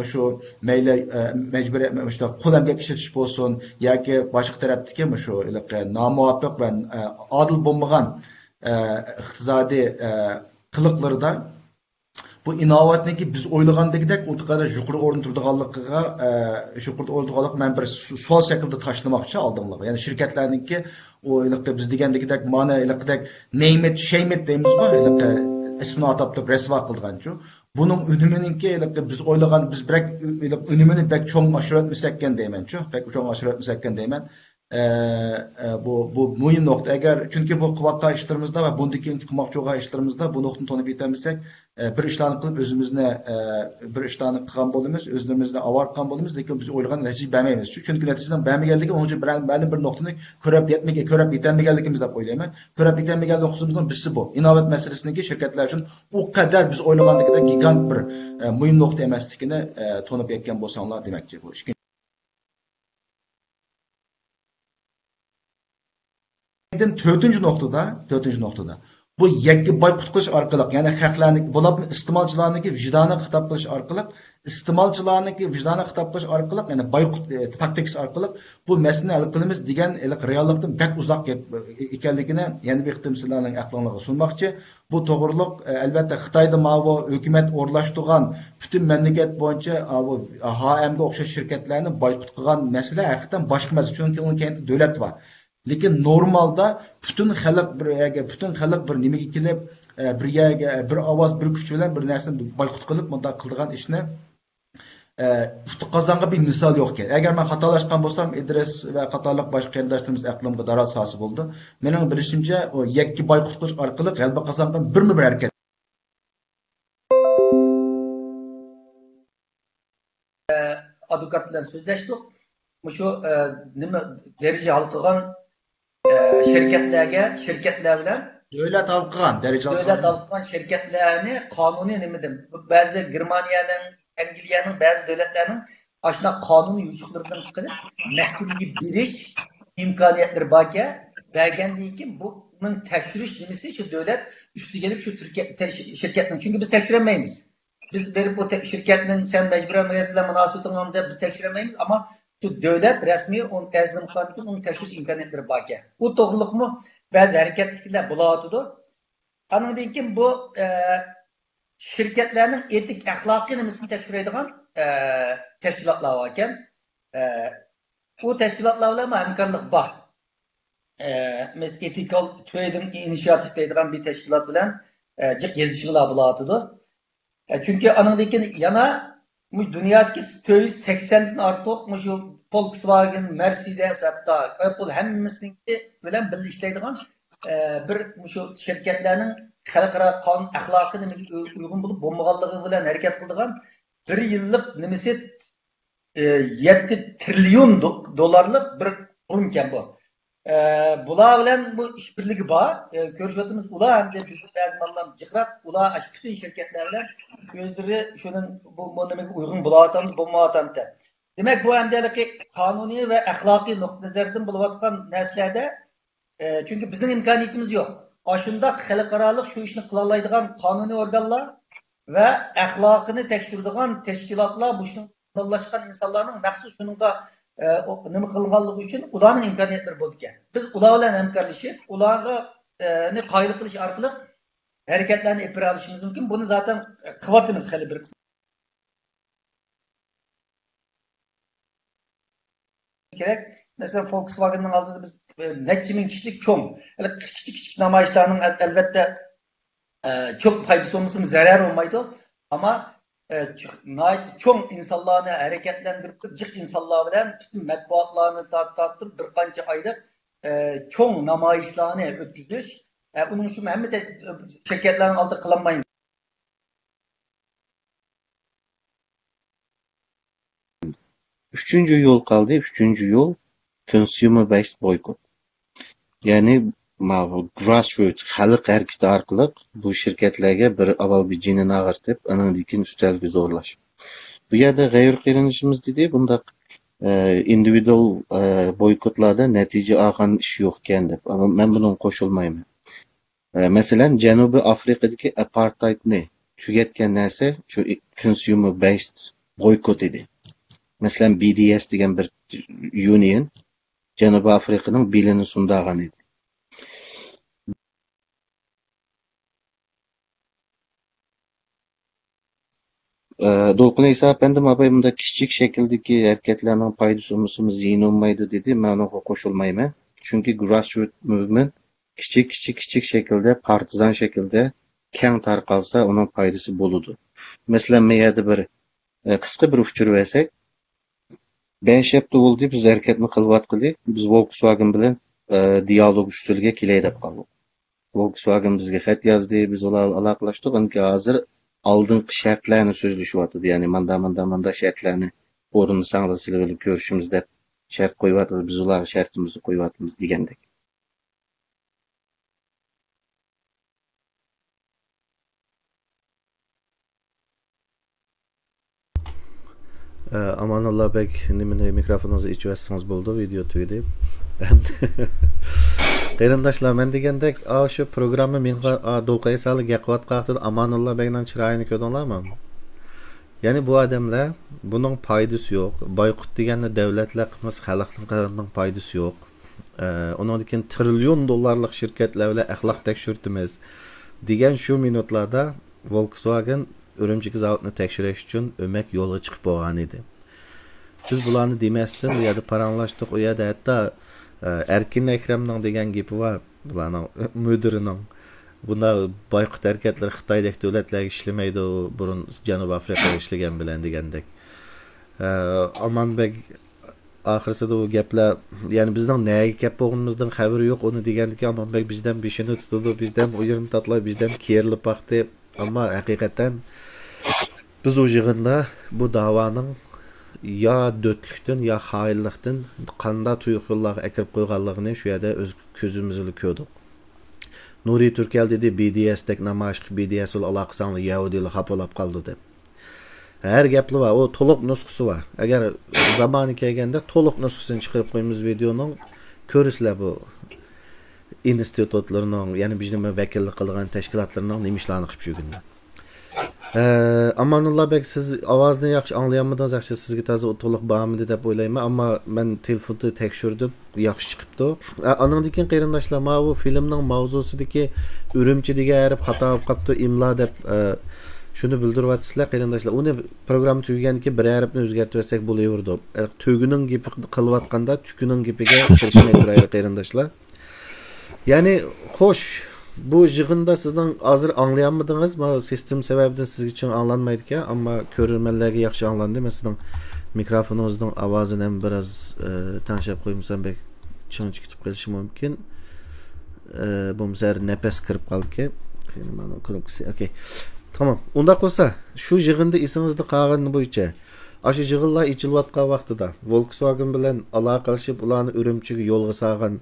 şu meyle mecburi işte qul emgak işletish bo'lsin yoki boshqa tarafdagi shu nomuvofiq va adil bo'lmagan iqtisodiy qiliqlarida bu inovatniki biz o'ylagandagidek o kadar yuqori o'rin turadiganligiga yuqori o'rindiganlik men bir savol shaklida tashlamoqchi oldinlarga. Ya'ni shirkatlarniki o biz degandagidek mana iliqdek name it shame it deymizmi? Ismini atab turib rasvo qilganchu. Buning unuminiki biz o'ylagan biz birak unumini bek cho'ng oshirib etmasakkan deymanchu. Bek cho'ng oshirib etmasakkan deyman. Bu muhim nokta. Eğer çünkü bu kıvakka işlerimizde ve bundaki kımakçoğa işlerimizde bu noktayı tanıp yetemezsek bir işlerini kılıp özümüzne bir işlerini kıkan bolumuz, özümüzne avar kıkan bolumuz, lekin biz oylagan netice beğenmeyiz. Çünkü neticeden beğenmeyenlik onun için belli bir noktanı körüp yetenmeyenlikimiz de oylayman. Körüp yetenmeyenlik hususumuzun birisi bu. İnovat meselesindeki şirketler için o kadar biz oylaganlıkta gigant bir muhim nokta emasligini tanıp yetken bolsanlar demekçi bu. Dördüncü noktada bu yakki boykot qilish orqali ya'ni xalqlarning bo'lib iste'molchilarniki vijdoniga xitob qilish orqali ya'ni boykot taktikasi orqali bu masalani hal qilamiz degan reallikdan bak uzoq ekanligini yana bir qitim sizlarning aqlingizga sunmoqchi. Bu to'g'riliq albatta Xitoyda ma'vo hukumat o'rlashtirgan butun mamlakat bo'yicha HMga o'xshash shirkatlarni boykot qilgan masala haqiqatan boshqa masala, chunki uning keyinda davlat bor. Lekin normalda bütün xalq bir nimaga kelib bir ovoz bir kuch bilan bir narsani boykot qilib bunday qilgan ishni qozonga bir misol yo'q ekan. Agar men xatolashgan bo'lsam Idris va qatorliq boshqa qarindoshlarimiz aqlimga daroz hosil bo'ldi. Mening bilishimcha o yakki boykot qilish orqali g'alaba qozongan bir harakat
advokat bilan so'zlashdik. Shu nima daraja hal qilgan şirketler bilen
devlet halkıgan şirketlerini kanuni nimedim. Bazı Germaniyanın, Angliyanın bazı devletlerinin aşına kanuni yuçuklarından qilib mahkumga berish imkoniyatları barki bergandan keyin bunun tekshirish nimasi shu devlet üstü gelip şu Türkiye şirketinin çünkü biz tekshirolmaymiz. Biz berib o şirketinin sen mecburen munosabating deb biz tekshirolmaymiz ama şu devlet resmi onun tezlim kanıtın onun tekşiriş imkaniyetleri barki. Bu doğruluk mu? Bazı hareketlikler bulatıdı. Anladığım ki bu şirketlerin etik ahlaki nimisini tekşireydiğen teşkilatlar varken bu teşkilatlarla mı hemkarlık var? Mesela Ethical Trading Initiative deydiğen bir teşkilat bilen yazışmalar bulatıdı. Çünkü anladığım ki yana dünyadaki 80'den artıq şu Volkswagen, Mercedes hatta Apple hemmesinki bilen birlikte işleydiğen bir şu şirketlerinin xalqaro qonun axloqini uygun bulup bombaganlığı bilen hareket kıldıgan bir yıllık nimesi 7 trilyon dolarlık bir kurumken bu. Bular bilen bu işbirliği var. Görüşüyoruz. Ular hem de bizim lazımlardan çıkrak. Ular bütün şirketler bilen gözleri şunun bu demek uygun bulamatam da. Demek bu hem de kanuni ve ahlaki noktalardan buluvatkan neslerde çünkü bizim imkaniyetimiz yok. Aşında xalqaralıq şu işini kılalaydıgan kanuni organlar ve ahlakını tekşirdiğen teşkilatlar bu işin kılalaşkan insanların məxsus şununla nima qilganligi uchun ularning imkoniyatlari bo'ldi ekan. Biz ular bilan hamkorlashib, ularga qoyil qilish orqali harakatlarni epira olishimiz mumkin. Buni zaten qilyapmiz hali bir kerak. Mesela Volkswagen'ning oldida biz necha ming kishilik cho'ng, kichik namoyishlarning albatta çok foydasi olmasa zarar olmaydi. Ama çoğun insanlarını hareketlendirip cık insanlar bilen bütün matbuatlarını tartıp bir qancha aylık çoğun namayişlarını ötküzüş. Bunun için hem de şirketlerin aldı kılanmayın.
Üçüncü yol kaldı. Üçüncü yol consumer based boycott. Yani grassroots xalq hareketi orqali bu shirkatlarga bir avval bir jinini ag'irtib, andan keyin ustalga zo'rlash. Bu yerda g'ayur qilinishimiz dedi, bunda individual boykotlarda natija olgan ish yo'q ekan deb. Ama men bunun qo'shilmayman. Masalan, Janubiy Afrikadagi apartheidni tugatgan narsa shu consumer based boykot edi. Masalan, BDS degan bir union Janubiy Afrikaning belini sundagan edi. Dolqun esa endi mabay bunda kichik shakldagi harakatlarning foydasi ziyon olmaydi dedi. Men ona qo'shilmayman. Chunki grassroots movement kichik shaklda, partizan shaklda keng tarqalsa, uning foydasi bo'ladi. Masalan, men yerda bir qisqa bir uchur versak, 5 hafta bo'ldi biz harakatni qilyapmiz. Biz Volkswagen bilan dialog ustuliga kelay deb qoldik. Volkswagen bizga xat yozdi, biz ular aloqalashdik. Endi hozir oldingi shartlarni so'zlashyapti. Ya'ni manda shartlarni o'rinlasangiz sizlar bilan ko'rishimiz deb shart qo'yyapti. Biz ular shartimizni qo'yyapmiz degandek. Amanullah bek, nimani mikrofoningizni ichib yotsangiz bo'ldi, video tugadi. Qarindoshlar, men degandek, shu programma menga Dolqay sali gaqvat qaqdi Amanullah bekning chiroyini ko'rdinglarmi? Ya'ni bu odamlar buning foydasi yo'q. Boykot deganda davlatlar qilmas, xalqning foydasi yo'q. Undan keyin trillion dollarlik shirkatlar bilan axloq tekshirtimiz degan shu minutlarda Volkswagen Urumchi zavodini tekshirish uchun o'mak yo'lga chiqib bo'lgan edi. Biz bularni demasdan u yerda paranglashdik, u yerda hatto Erkin Akramning degan gapi bor, bularning mudirining. Bunda boykot harakatlari Xitoydagi davlatlarga ishlamaydi, burun Janubiy Afrikada ishlagan bilan degandek. Amanbek oxirsida u gaplar, ya'ni bizning nega gap bo'lganimizdan xabari yo'q, uni degandiki Amanbek bizdan beshini tutdi, bizdan o'yirini tatlab, bizdan kerilib baqdi. Ama hakikaten biz o yığında bu davanın ya dötlükten ya hayırlıktan qanda tuyuqlarga akirib qo'yganligini shu yerda o'z ko'zimizga ko'rdik. Nuri Turkal dedi BDS tek namoyish BDS ul aloqasini Yahudilar xapolab qoldi deb. Her gapli var, o to'liq nusxasi var. Agar zamoni kelganda to'liq nusxasini chiqarib qo'yamiz videoning, ko'risizlar bu institutlarning, ya'ni bizning vakillik qilgan tashkilotlarning nima ishlarni qilib yurganini. Amanullah bek, siz ovozni yaxshi anglayapmidingiz? Yaxshi sizga toza to'liq bormidi deb o'ylayman, ammo men telefonni tekshirdim, yaxshi chiqibdi. Andan keyin qarindoshlar, mana bu filmning mavzusidagi Urumchidagi harf xato bo'lib qolibdi, imlo deb shuni bildiryapsizlar qarindoshlar. Uni program tugagandan keyin bir harfni o'zgartirsak bo'laverdi. Tuguning gapi qilayotganda tukuning gapiga kirishmay turaylik qarindoshlar. Yani hoş, bu yığında sizden hazır anlayamadınız mı? Sistem sebebiyle siz için anlanmaydı ki, ama görürmenlerge yaxşı anlandı. Ben sizden mikrofonunuzdan avazını biraz tanışıp koymuşsam belki çıngı çıkıp kalışım mümkün. Bu mesela nefes kırıp kaldı ki. Okay. Tamam. Onda olsa şu yığında isinizde qalğan boyunca aşı yığınlar içiliyotgan vaqtida Volkswagen bilan aloqalashib ularni Urumchiga yo'lga solgan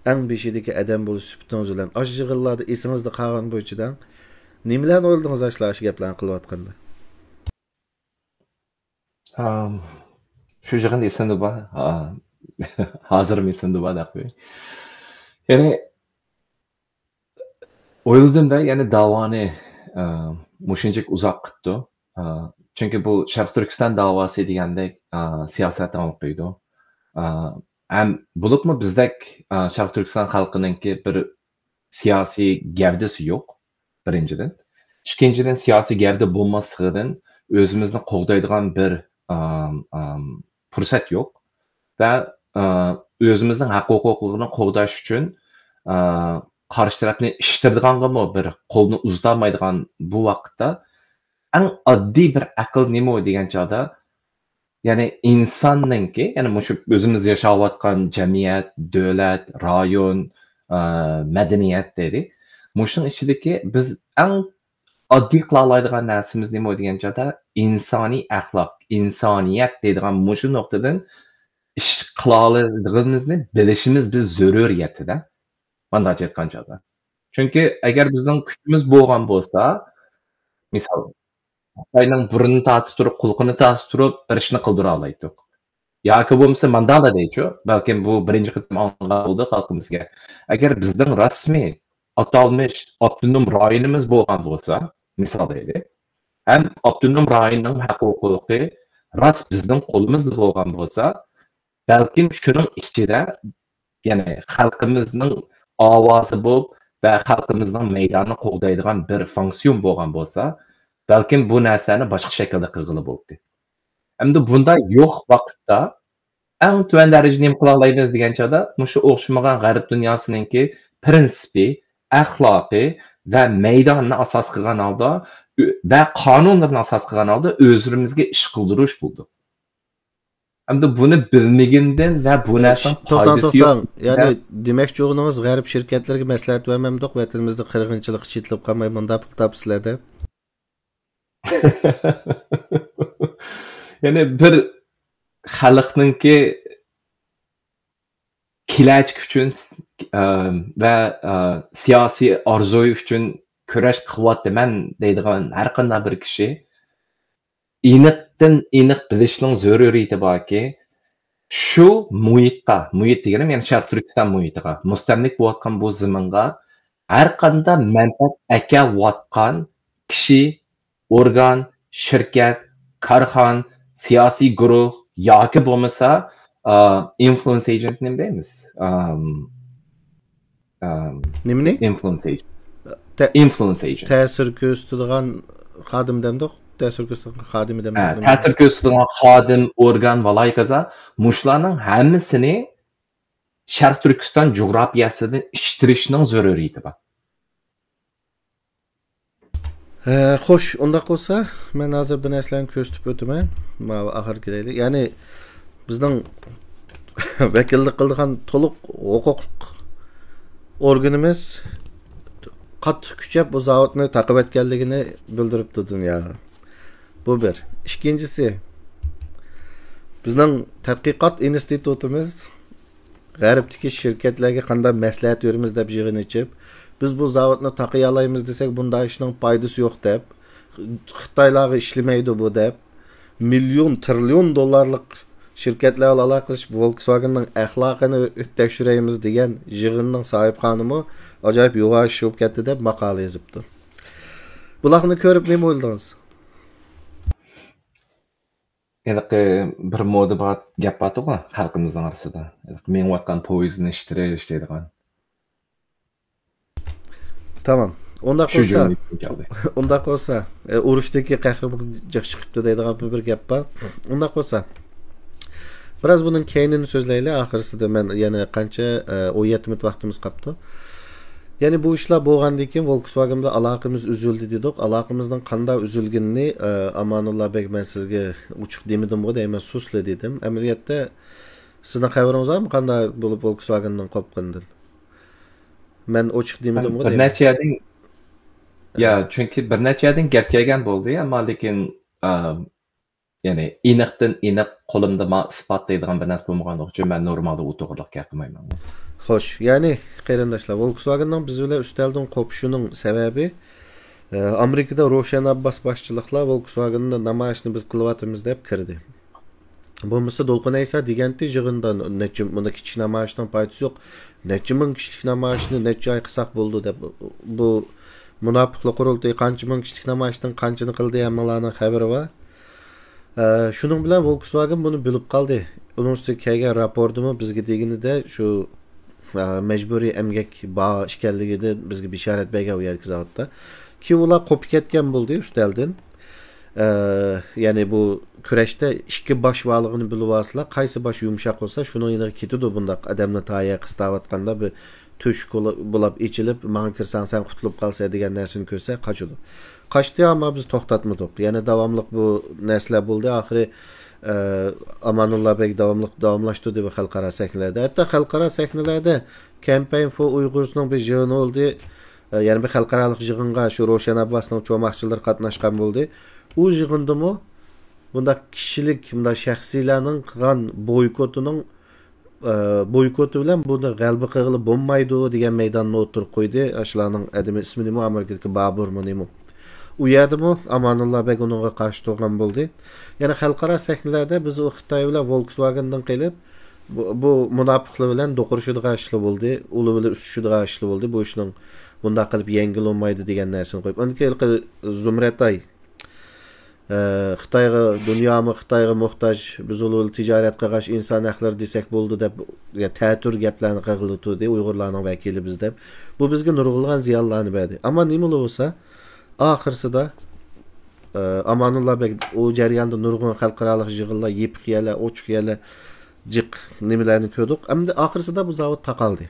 eng beshidagi adam bo'lish suhbatingiz bilan aşı yığınlarda esingizda qolgan bo'yichadan nimalarni o'yladingiz ashlar shu gaplarni qilayotganda?
Shu yig'inda esimda bor. Hozir esimda bor deb qo'ying. Ya'ni o'yladimda, ya'ni davoni mushunchalik uzoq qildi. Chunki bu Sharq Turkiston davosi degandek siyosat olib qo'ydi. Ham bo'libmi bizdek Sharq Turkiston xalqininki bir siyosiy gavdasi yo'q, birinchidan. Ikkinchidan siyosiy gavda bo'lmasligidan o'zimizni qo'g'daydigan bir fursat yo'q va o'zimizning haq-huquqlarni qo'g'dash uchun qarshi tarafni ishtirdiganmi bir qo'lni uzatolmaydigan bu vaqtda eng oddiy bir aql nima degan chog'da, ya'ni insonningki, ya'ni shu o'zimiz yashayotgan jamiyat, davlat, rayon, madaniyat deydi. Shuning ichidagi biz eng oddiy qila oladigan narsamiz nima degan chog'da insoniy axloq, insoniyat deydigan shu nuqtadan ish qila oladiganimizni bilishimiz biz zaruriyatida. Mana aytgan chog'da. Chunki agar bizning kuchimiz bo'lgan bo'lsa, misol Xitoyning burnini tatib turib, qulqini tatib turib bir ishni qildira olmaydik. yoki bo'lmasa mandala deychu, balkim bu birinchi qitim anglab bo'ldi xalqimizga. Agar bizning rasmiy atalmış avtonom rayonimiz bo'lgan bo'lsa, misol deylik, ham avtonom rayonning huquqi ras bizning qo'limizda bo'lgan bo'lsa, balkim shuning ichida, ya'ni xalqimizning ovozi bo'lib va xalqimizning maydonni qo'llaydigan bir funksiyon bo'lgan bo'lsa, balkim bu narsani boshqa shaklda qilg'ili bo'ldi. Endi bunda yo'q vaqtda eng tuvan darajada nima qila olamiz degan chog'da, shu o'xshamagan g'arb dunyosiningki prinsipi, axloqiy va maydonni asos qilgan holda va qonunlarni asos qilgan holda o'zimizga ish qildirish bo'ldi. Endi buni bilmagandan va bu narsa foydasi yo'q.
Ya'ni demakchi o'g'lingiz g'arb shirkatlarga maslahat bermamdiq, vatanimizda qirg'inchilik chetlab qolmay bunda pul topsizlar deb.
Ya'ni bir xalqninki kelajak uchun va siyosiy orzuy uchun kurash qilyapman deydigan har qanday bir kishi aniq bilishning zaruriyati borki, shu muhit deganim, ya'ni Sharq Turkiston muhitiga, mustamlik bo'layotgan bu zaminga har qanday manfaat akalayotgan kishi, organ, shirkat, korxon, siyosiy guruh yoki bo'lmasa influence agent nima deymiz?
Nimani?
Influence agent. Influence agent.
Ta'sir ko'rsatadigan xodim demdik. Ta'sir ko'rsatadigan xodimi demdik.
Ta'sir ko'rsatadigan xodim, organ va laykaza mushlarning hammasini Sharq Turkiston jo'grafiyasidan ishtirishning zaruriyati bor.
Xo'sh, unda bo'lsa, men hozir bu narsalarni ko'rsatib o'taman. Mana oxirgi deylik. Ya'ni bizning vakillik qilgan to'liq huquq organimiz qattiq kuchab bu zavodni taqib etganligini bildiribdi dunyoga. Bu bir. Ikkinchisi, bizning tadqiqot institutimiz g'arbdagi shirkatlarga qanday maslahat beramiz deb yig'in ichib, biz bu zavodni taqiy olamiz desak, bunda ishning foydasi yo'q deb, Xitoylarga ishlamaydi bu deb, million trillion dollarlik shirkatlar aloqa qilish Volkswagenning axloqini tekshiramiz degan yig'inning sohibxonimi ajoyib yuvosh bo'lib ketdi deb maqola yozibdi. Bularni ko'rib nima o'yladingiz?
Yani bir moda gap bor xalqimizning orasida. Menayotgan poyezdni ishtirish deydigan.
Tamam. Unda qolsa, urushdagi qahramon jiq chiqibdi deydigan bir gap bor. Unda qolsa, biraz bunun keynini so'zlaylik. Oxirisida men yana qancha 17 minut vaqtimiz qoldi. Yani bu ishlar bo'lgandan keyin Volkswagen'da aloqamiz uzildi dedik. Aloqamizning qanday uzilganini Amanullah bek men sizga uchiq demadim bu deyman, susli dedim. Amaliyotda sizning xabaringiz bormi qanday bo'lib Volkswagen'dan qopqandan? Men ochiq demadim bu deyman.
Bir necha yerdan ya, chunki bir necha yerdan gap kelgan bo'ldi, ammo lekin yani aniq qo'limda men isbotlaydigan bir narsa bo'lmaganligi uchun men normalda u to'g'riliq gap qilmayman. Xo'sh,
ya'ni qarindoshlar, Volkswagen'ning biz bilan ustaldan qo'pishining sababi Amerikada Roshan Abbas boshchilikla Volkswagen'ni namoyishni biz qilyapmiz deb kirdi. Bo'lmasa Dolqin Aysa deganti yig'inda necha bunda kichik namoyishning foydasi yo'q. Necha ming kichik namoyishni necha oy qilsak bo'ldi deb bu munofiqlik qurultoyi qancha ming kichik namoyishdan qanchani qildi hammalarning xabari bor. Shuning bilan Volkswagen buni bilib qoldi. Uning ustiga kelgan raportimi bizga deganida shu mecburi emgek bağ işgalligida bizga bishorat bergan u yerki zavodda. Ki ular qo'pib ketgan bo'ldi ustaldan. Ya'ni bu kurashda ikki bosh borligini bilib olsalar, qaysi bosh yumshoq bo'lsa, shuni yeniga ketadi bundaq odamni taya qistavotganda bir tush bo'lib ichilib, "Men kirsam sen qutulib qolsa" degan narsani ko'rsa qochadi. Qochdi, ammo biz to'xtatmadik. Yana davomli bu narsalar bo'ldi. Oxiri Amanullah bek davomlashtirdi bu xalqaro sahnalarda. Hatto xalqaro sahnalarda Campaign for Uygurs'ning bir yig'ini oldi. Yani bir xalqaro yig'inga shu Roshan Abbasning cho'moqchilar qatnashgan bo'ldi. U yig'indimi bunda kishilik, bunda shaxsiylarning qilgan boykoti bilan buni g'alaba qilib bo'lmaydi degan maydonni o'tirib qo'ydi. Shularning adimi ismi nima? Amerikadagi Baburmi nima? u yerdimi Amanullah bek uningga qarshi turgan bo'ldi. Yana xalqaro sahnalarda biz u Xitoy bilan Volkswagendan qilib bu munofiqlar bilan do'qurishadigan ishlar bo'ldi, ular bilan usishadigan ishlar bo'ldi. Bu ishning bunda qilib yengil olmaydi degan narsani qo'yib. Undan keyin Zumratay Xitoyga dunyomi Xitoyga muhtoj, biz ular tijorat qilgash inson haqlari desak bo'ldi deb ta'tur gaplarni qildi Uyg'urlarning vakili biz deb. Bu bizga nurg'ulg'an ziyonlarni berdi. Ammo nima bo'lsa, oxirsida Amanullah bek o jarayonda nurg'un xalqaro yig'inlar, yepiq yalar, ochiq yalar, jiq nimalarni ko'rdik. Endi oxirsida bu zavod taqaldi.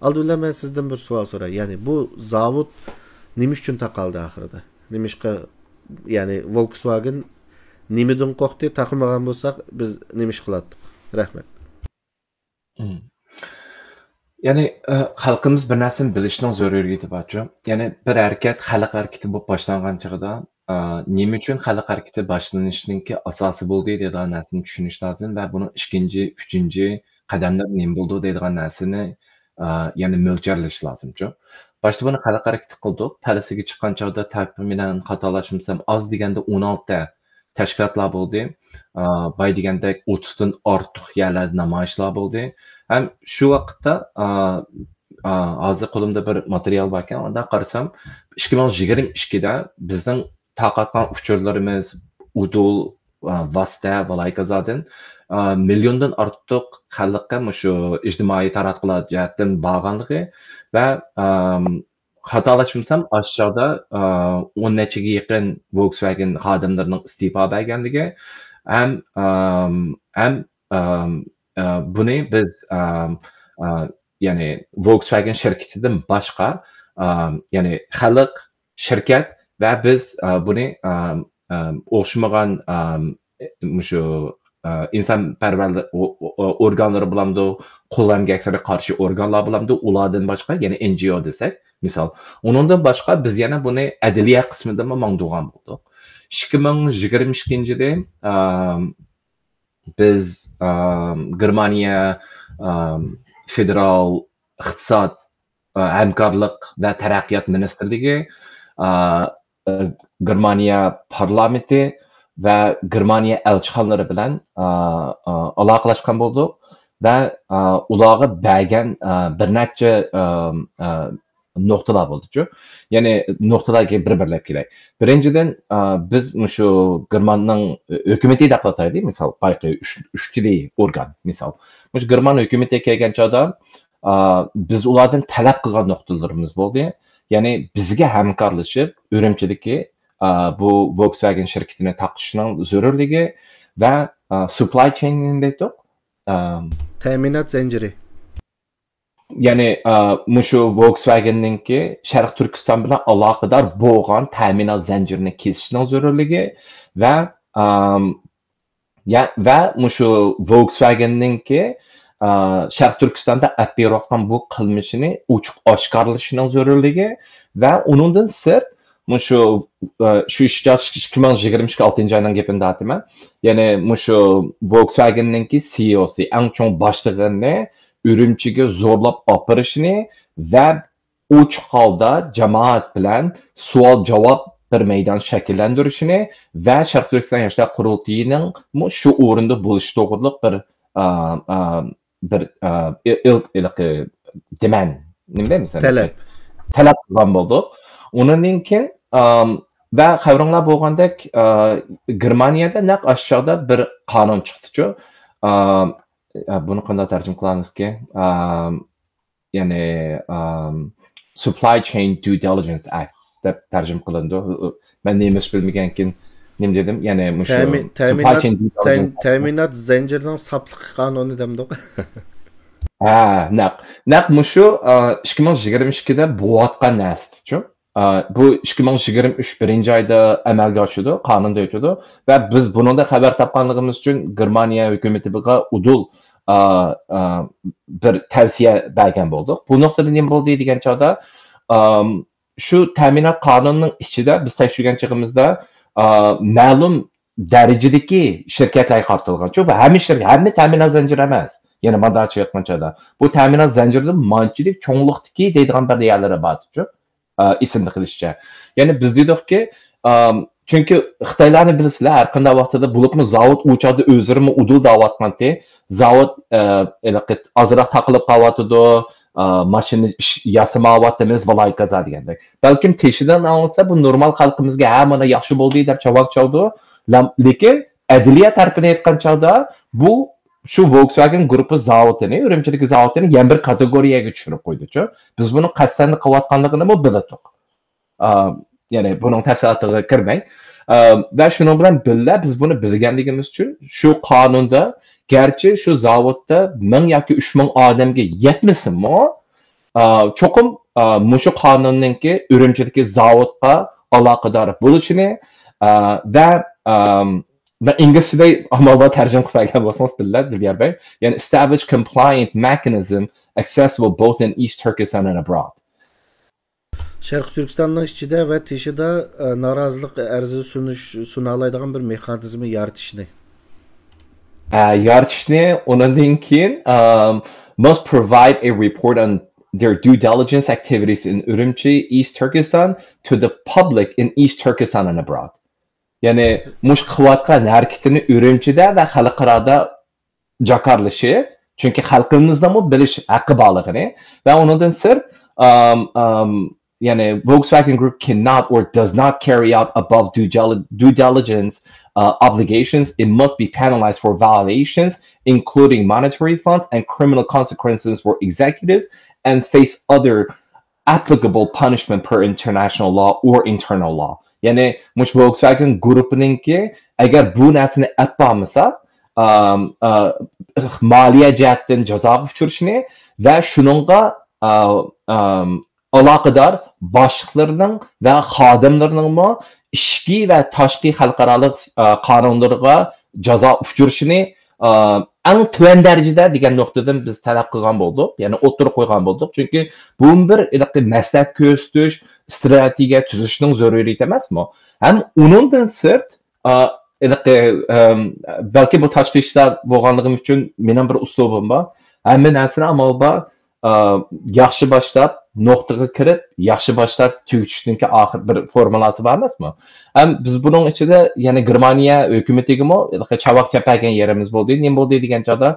Aldulla men sizdan bir savol so'ray. Ya'ni bu zavod nima uchun taqaldi oxirida? Nimishqa ya'ni Volkswagen nimadan qo'rqdi, taqmagan bo'lsak biz nima ish qilardik? Rahmat.
Ya'ni xalqimiz bir narsani bilishning zaruriyati bor. Ya'ni bir harakat xalq harakati bo'lib boshlangan chog'da nima uchun xalq harakati boshlanishningki asosi bo'ldi degan narsani tushunish lozim va buni ikkinchi, uchinchi qadamlar nima bo'ldi degan narsani ya'ni mo'ljallash lozim. Boshda buni xalq harakati qildik. Palasiga chiqqan chog'da taxminan xatolashmasam az deganda 16 tashkilotlar bo'ldi. Boy degandek 30 dan ortiq yerlarda namoyishlar bo'ldi. Ham shu vaqtda hozir qo'limda bir material bor ekan, unda qarasam 2022 da bizning taqatgan uchurlarimiz Udul, Vasta va Laykazadan milliondan ortiq xalqqa shu ijtimoiy taratqular jihatdan borganligi va xatolashmasam aşağıda 10 nechaga yaqin Volkswagen xodimlarining iste'fo berganligi ham buni biz ya'ni Volkswagen shirkatidan boshqa ya'ni xalq shirkat va biz buni o'xshamagan shu insonparvarlik organlari bilamdi, qo'llanmaga qarshi organlar bilamdi, ulardan boshqa ya'ni NGO desak, misol, undan boshqa biz yana buni adliya qismida mangdugan bo'ldik. 2022-yilda biz Germaniya federal iqtisod hamkorlik va taraqqiyot ministrligi, Germaniya parlamenti va Germaniya elchixonalari bilan aloqalashgan bo'ldik va ularga bergan bir necha nuqtalar bo'ldi. Ya'ni nuqtalarga bir-birlab kelay. Birinchidan biz shu Germanning hukumatiy daqlataydi, misol, bayqi 3 tilli organ, misol. Shu German hukumatiga kelgan chog'da biz ulardan talab qilgan nuqtalarimiz bo'ldi. Ya'ni bizga hamkorlashib, Urumchidagi bu Volkswagen shirkatini taqishning zarurligi va supply chain deydi.
Ta'minot zanjiri.
Ya'ni shu Volkswagen'ninki Sharq Turkiston bilan aloqador bo'lgan ta'minot zanjirini kesishning zarurligi va shu Volkswagen'ninki Sharq Turkistonda apiroqdan bu qilmishini ochiq oshkorlashining zarurligi va uningdan sir shu 2026-yilning gapini aytaman. Ya'ni shu Volkswagen'ninki CEO'si eng chong boshlig'ini Urumchiga zo'rlab opirishini va ochiq holda jamoat bilan savol-javob bir maydon shakllantirishini va Sharq Turkiston yoshlar qurultiyining shu o'rinda bo'lish to'g'riliq bir demand, nima deymiz? Talab qilgan bo'ldik. Undan keyin va xabaringlar bo'lgandek Germaniyada naq aşağıda bir qonun chiqdi-ku. Buni qanday tarjima qilamizki? Ya'ni Supply Chain Due Diligence Act deb tarjima qilindi. Men nemis bilmagankin nima dedim? Ya'ni
ta'minot zanjirining soplik qonuni demdi.
Naq shu 2022da bo'layotgan narsa-ku. Bu 2023 birinchi oyda amalga oshdi, qonunda o'tdi va biz buningda xabar topganligimiz uchun Germaniya hukumatiga udul bir tavsiya bergan bo'ldik. Bu nuqtada nima bo'ldi degan chog'da shu ta'minot qonunining ichida biz tekshirgan chog'imizda ma'lum darajadagi shirkatlar qartilgan. Va hamma ta'minot zanjiri emas. Yana mandachi aytgan chog'da bu ta'minot zanjirida manchilik cho'ngliqdagi deydigan bir yerlari bor-ku. esimde qilishicha. Ya'ni biz dedikki, chunki Xitoylarni bilasizlar, har qanday vaqtida bo'libmi zavod o'chadi o'zlarini udul davatmante, zavod ozroq taqilib qolyotidi, mashina yasamayotimiz valay kaza degandek. Balkim teshidan olsa bu normal xalqimizga ha mana yaxshi bo'ldi deb javob chaldi, lekin adliya tarafini aytgan chog'da bu shu Volkswagen guruhi zavodini, Urumchidagi zavodini yana bir kategoriyaga tushirib qo'ydi-ku. Biz buni qasddan qilayotganligini bildik. Ya'ni buning tafsilotlariga kirmay. Va shuning bilan birga biz buni bilganligimiz uchun shu qonunda garchi shu zavodda 1000 yoki 3000 odamga yetmasinmi, cho'qim mushu qonunninki Urumchidagi zavodga aloqador bo'lishini va ben İngilizce'de ama tercüme kılarken basınız Dilber Bey. Yani establish compliant mechanism accessible both in East Turkestan and abroad.
Sharq Turkistonning ichida va teshida norozilik arzi sunalaydigan bir mexanizmi yaratishni.
Ondan keyin must provide a report on their due diligence activities in Urumqi, East Turkestan to the public in East Turkestan and abroad. Yani mush qilayotgan harakatini Urumchida va xalqaroda jakarlishi, chunki xalqimizda mu bilish haqqi borligini va undan sirt yani Volkswagen Group cannot or does not carry out above due diligence obligations. It must be penalized for violations, including monetary funds and criminal consequences for executives, and face other applicable punishment per international law or internal law. Yani mush Volkswagen guruhininki agar bu narsani yapmasa moliya jihatdan jazoga uchrashini va shuningga aloqador boshliqlarning va xodimlarning ichki va tashqi xalqaro qonunlarga jazo uchrashini eng tuvan darajada degan nuqtadan biz talab qilgan bo'ldik, ya'ni o'tirib qo'ygan bo'ldik, chunki bu bir maslahat ko'rsatish, strategiya tuzishning zaruriyati emasmi? Ham uningdan sirt balki bu tashqi ishlar bo'lganligim uchun mening bir uslubim bor. Hamma narsani amalda yaxshi boshlab nuqtaga kirib, yaxshi boshlab tugatishninki oxir bir formulasi bor emasmi? Ham biz buning ichida ya'ni Germaniya hukumatigimi chavoq chapagan yerimiz bo'ldi. Nima bo'ldi degan chog'da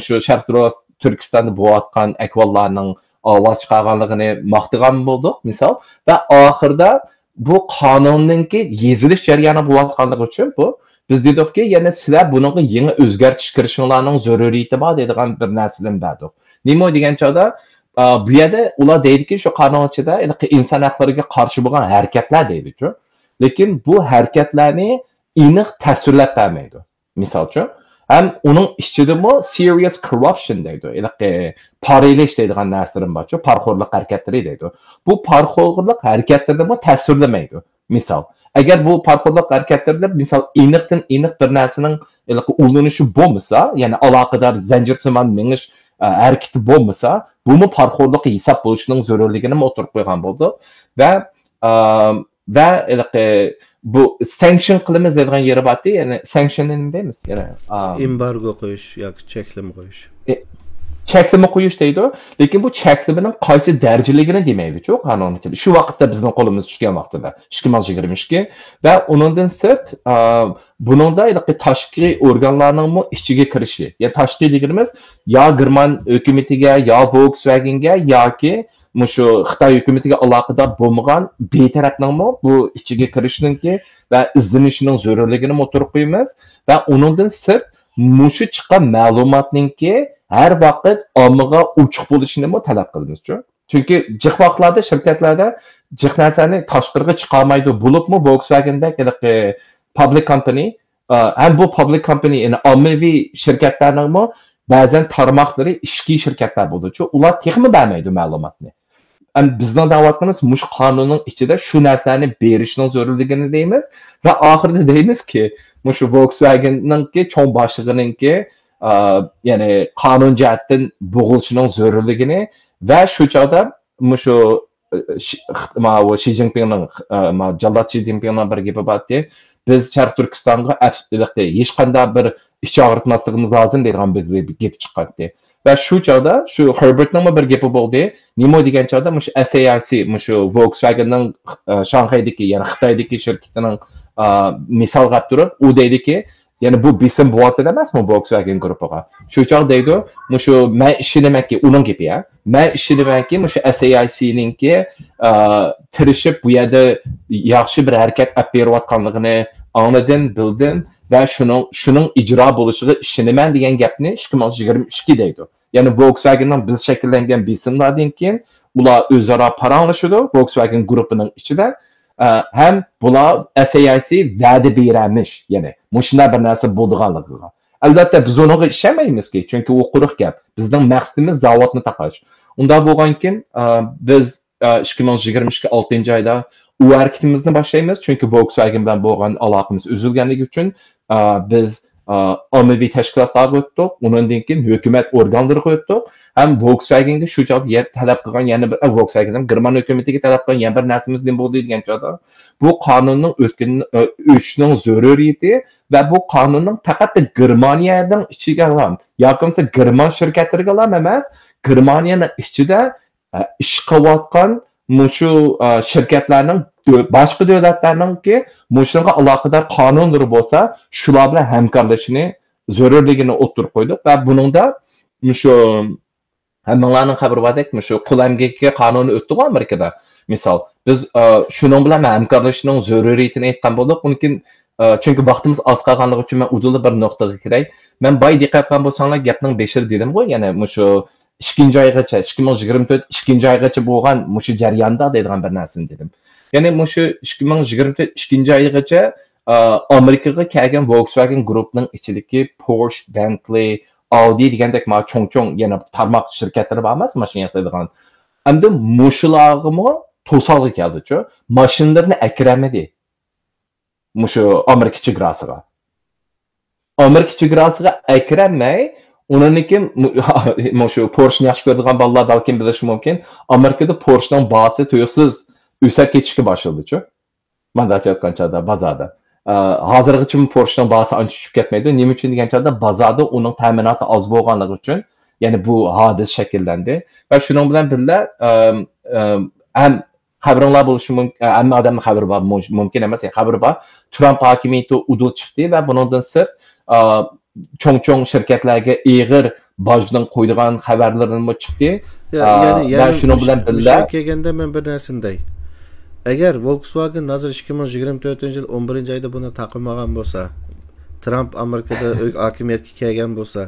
shu Sharq Turkistonda bo'layotgan akvallarning ovoz chiqarganligini maqtagan bo'ldik, misol. Va oxirida bu qonunninki yezilish jarayoni bo'layotganligi uchun bu biz dedikki, yana sizlar bunga yangi o'zgartirish kirishinglarning zaruriyati bor degan bir narsadan berdik. Nima degan chog'da bu yerda ular deydiki, shu qonun ichida inson haqlariga qarshi bo'lgan harakatlar deydi-ku. Lekin bu harakatlarni aniq tasvirlab bermaydi. Misol uchun, ham uning ichidami serious corruption deydi. Paraylash deydigan narsalar bor-ku, parxo'rlik harakatlari deydi. Bu parxo'rlik harakatlarini tasvirlamaydi. Misol, agar bu parxo'rlik harakatlarida misol aniq bir narsaning ulanishi bo'lmasa, ya'ni aloqador zanjirsimon mingish harakati bo'lmasa, buni parxo'rlikqa hisob bo'lishining zarurligini o'tirib qo'ygan bo'ldi va bu sanction qilamiz degan yeri bordi, ya'ni sanction nima deymiz? Ya'ni
embargo qo'yish yoki cheklama qo'yish.
Cheklama qo'yish deydi, lekin bu cheklamaning qaysi darajaligini demaydi-ku qonun ichida. Shu vaqtda bizning qo'limiz tushgan vaqtida 2022 va undan sirt buningda tashqi organlarning ichiga kirishi, ya'ni tashqi deganimiz yo German hukumatiga, yo Volkswagenga yoki shu Xitoy hukumatiga aloqador bo'lmagan betarafning bu ichiga kirishningki va izlanishining zarurligini o'tirib qo'yamiz va undan sirt mushu chiqqan ma'lumotningki har vaqt ommaga ochiq bo'lishini talab qilamiz-ku. Chunki jiq vaqtlarda shirkatlarda jiq narsani tashqariga chiqarmaydi bo'libmi Volkswagendek public company, ham bu public company ya'ni ommaviy shirkatlarning ba'zan tarmoqlari ishki shirkatlar bo'ldi-ku. Ular texmi bermaydi ma'lumotni. Bizning da'vatimiz mush qonunning ichida shu narsalarni berishning zarurligini deymiz va oxirida deymizki, shu Volkswagen'ninki cho'ng boshlig'ininki ya'ni qonun jihatdan bo'g'ilishning zarurligini va shu chog'da shu Xi Jinpingning Jallod Xi Jinpingning bir gapi bordi. Biz Sharq Turkistonga hech qanday bir ish og'ritmasligimiz lozim degan bir gap chiqardi. va shu chog'da shu Herbertning bir gapi bo'ldi. Nima degan chog'da shu SAIC, shu Volkswagenning Shanxaydagi, ya'ni Xitoydagi shirkatining misol qilib turib, u deydiki, ya'ni bu besim bo'yatida emasmi Volkswagen guruhiga. Shu chog' deydi, shu men ishonamanki, uning gapi ya. Men ishonamanki, shu SAIC'ninki tirishib bu yerda yaxshi bir harakat olib berayotganligini anladim, bildim va shuning ijro bo'lishiga ishonaman degan gapni 2022 deydi. Ya'ni Volkswagenning biz shakllangan besimlardan keyin ular o'zaro paranglashadi Volkswagen guruhining ichida. Hem bular SAIC va'da beramish, ya'ni mushuna bir narsa bo'lganligiga. Albatta biz unaga ishonamaymiz-ki, chunki u quruq gap. Bizning maqsadimiz zavodni taqash. Unda bo'lgankin biz 2022 6-oyda u harakatimizni boshlaymiz, chunki Volkswagen bilan bo'lgan aloqamiz uzilganligi uchun biz ommaviy tashkilotlarga o'tdik, undan keyin hukumat organlariga o'tdik. Hem Volkswagenga shu joyda talab qilgan yana bir Volkswagen German hukumatiga talab qilgan yana bir narsamiz nima bo'ldi degan joyda bu qonunning o'tishning zaruriyati va bu qonunning faqat Germaniyaning ichiga ham yoki German shirkatlariga ham emas, Germaniyaning ichida ish qilayotgan shu shirkatlarning boshqa davlatlarningki shunga aloqador qonunlari bo'lsa, shular bilan hamkorlashishni zarurligini o'tirib qo'ydik va buningda shu hammalarning xabari bordek, shu qulamgaki qonuni o'tdi Amerikada. Misol, biz shuning bilan hamkorlashishning zaruriyatini aytgan bo'ldik. Lekin chunki vaqtimiz oz qolganligi uchun men uduli bir nuqtaga kiray. Men boy diqqat qilgan bo'lsanglar, gapning beshir dedim-ku, ya'ni shu 2-oygacha, 2024 2-oygacha bo'lgan shu jarayonda deydigan bir narsani dedim. Ya'ni shu 2024 2-oygacha Amerikaga kelgan Volkswagen guruhining ichidagi Porsche, Bentley, Audi degandek cho'ng-cho'ng yana tarmoq shirkatlari bor emas, mashina yasaydigan. Endi mushularga to'solg'i keldi-chu, mashinalarni akramadi. Mushu Amerika chegarasiga. Amerika chegarasiga akramay, undan mushu Porsche yaxshi ko'radigan bolalar balki bilishi mumkin, Amerikada Porschening bahsi tuyuqsiz o'sib ketishga boshladi-chu. Manda aytgancha bozorda. Hozirgacha Porschening bahsi ancha tushib ketmaydi. Nima uchun degan chog'da bozorda uning ta'minoti oz bo'lganligi uchun, ya'ni bu hodis shakllandi va shuning bilan birga ham xabaringlar bo'lishi mumkin, hamma odamning xabari bor, mumkin emas, xabari bor. Trump hokimiyati udul chiqdi va bundan sirt cho'ng-cho'ng shirkatlarga ig'ir bojdan qo'ydigan xabarlarni chiqdi.
Ya'ni shuning bilan birga kelganda men bir narsanday. Agar Volkswagen hozir 2024-yil 11-oyda buni taqilmagan bo'lsa, Trump Amerikada hokimiyatga kelgan bo'lsa,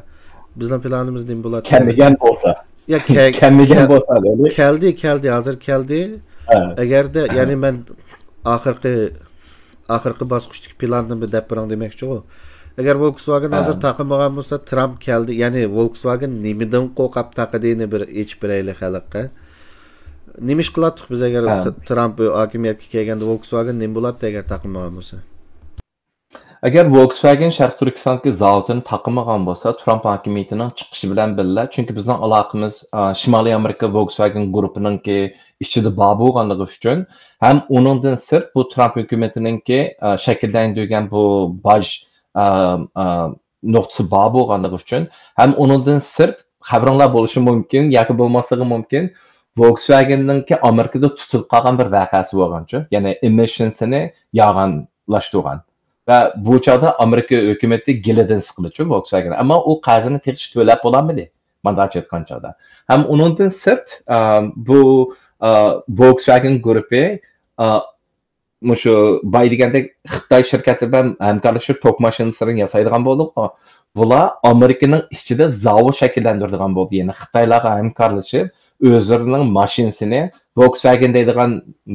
bizning planimiz nima bo'ladi?
Kelmagan bo'lsa.
Ya
kelmagan bo'lsa,
keldi, hozir keldi. Agarda, ya'ni men oxirgi bosqichdagi planni deb bering demoqchi u. Agar Volkswagen hozir taqilmagan bo'lsa, Trump keldi. Ya'ni Volkswagen nimadan qo'rqib taqidini bir hech birayli xalqqa. Nima ish qilardik biz agar Trump hokimiyatga kelganda Volkswagen nima bo'ladi agar taqilmagan bo'lsa?
Agar Volkswagen Sharq Turkistondagi zavodini taqilmagan bo'lsa, Trump hokimiyatining chiqishi bilan birga, chunki bizning aloqamiz Shimoliy Amerika Volkswagen guruhininki ichida bor bo'lganligi uchun ham uningdan sirt bu Trump hukumatiningki shakllantirgan bu boj nuqtasi bor bo'lganligi uchun ham uningdan sirt xabaringlar bo'lishi mumkin yoki bo'lmasligi mumkin. Volkswagen'ninki Amerikada tutilib qolgan bir voqeasi bo'lgancha, ya'ni emissionsini yog'inlashtirgan. Va bu chog'da Amerika hukumati gilidan siqilichi Volkswagen, ammo u qarzini tegish to'lab bo'lolmadi. Manda aytgan chog'da. Ham uningdan sirt bu Volkswagen guruhi shu boy degandek Xitoy shirkati bilan hamkorlashib tok mashinalarini yasaydigan bo'ldi. Bular Amerikaning ichida zavod shakllantiradigan bo'ldi. Ya'ni Xitoylarga hamkorlashib o'zlarining mashinasini Volkswagen deydigan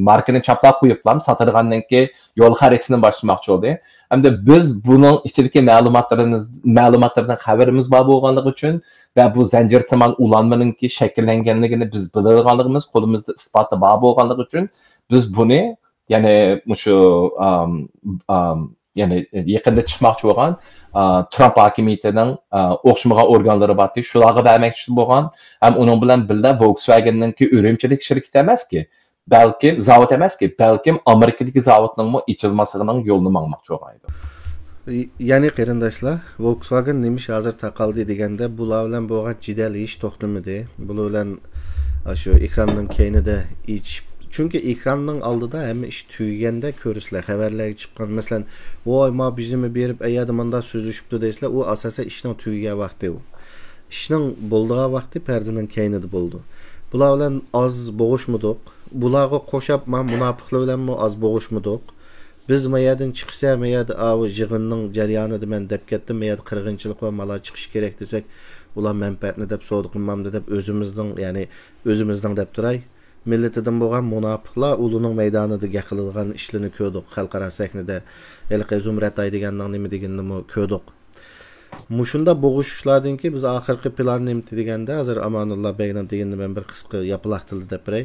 markani chaplab qo'yiblar, sotadigandan keyin yo'l xaridini boshlamoqchi bo'ldi. Hamda biz buning ichidagi ma'lumotlardan xabarimiz bor bo'lganligi uchun va bu zanjirsimon ulanmaninki shakllanganligini biz biladiganligimiz, qo'limizda isboti bor bo'lganligi uchun biz buni ya'ni shu ya'ni yaqinda chiqmoqchi bo'lgan Trump hokimiyatining o'xshamagan organlari borki, shularga bermoqchi bo'lgan, ham uning bilan birga Volkswagen'ninki Urumchilik shirkati emaski, balkim zavod emaski, balkim Amerikadagi zavodning ochilmasligining yo'lini mangmoqchi bo'lgan edi.
Ya'ni qarindoshlar, Volkswagen nemish hozir taqaldi deganda bular bilan bo'lgan jidal ish to'xtamadi. Bular bilan shu ekranning keyinida ish, chunki ekranning oldida hamma ish tugaganda ko'rishlar, xabarlarga chiqqan, masalan, voy ma bizimi berib ayada manda so'zlashibdi deysizlar, u asosan ishning tugagan vaqti u. Ishning bo'ldigan vaqti perdaning keyinida bo'ldi. Bular bilan oz bo'g'ishmidik. Bularga qo'shib men munofiqlar bilan oz bo'g'ishmidik. Biz mayadan chiqsa, mayada avu yig'inning jarayonida men deb ketdim, mayada qirg'inchilik va mala chiqish kerak desak, ular manfaatni deb so'd qilmamdi deb o'zimizning deb turay. Millatidan bo'lgan munofiqlar ularning maydonida gaqilgan ishlarni ko'rdik. Xalqaro sahnada elqi Zumratay deganning nima deganini ko'rdik. Mushunda bo'g'ishlardan ki biz oxirgi plan nima deganda, hozir Amanulloh Begdan deganni men bir qisqa yapilaqtildi deb biray.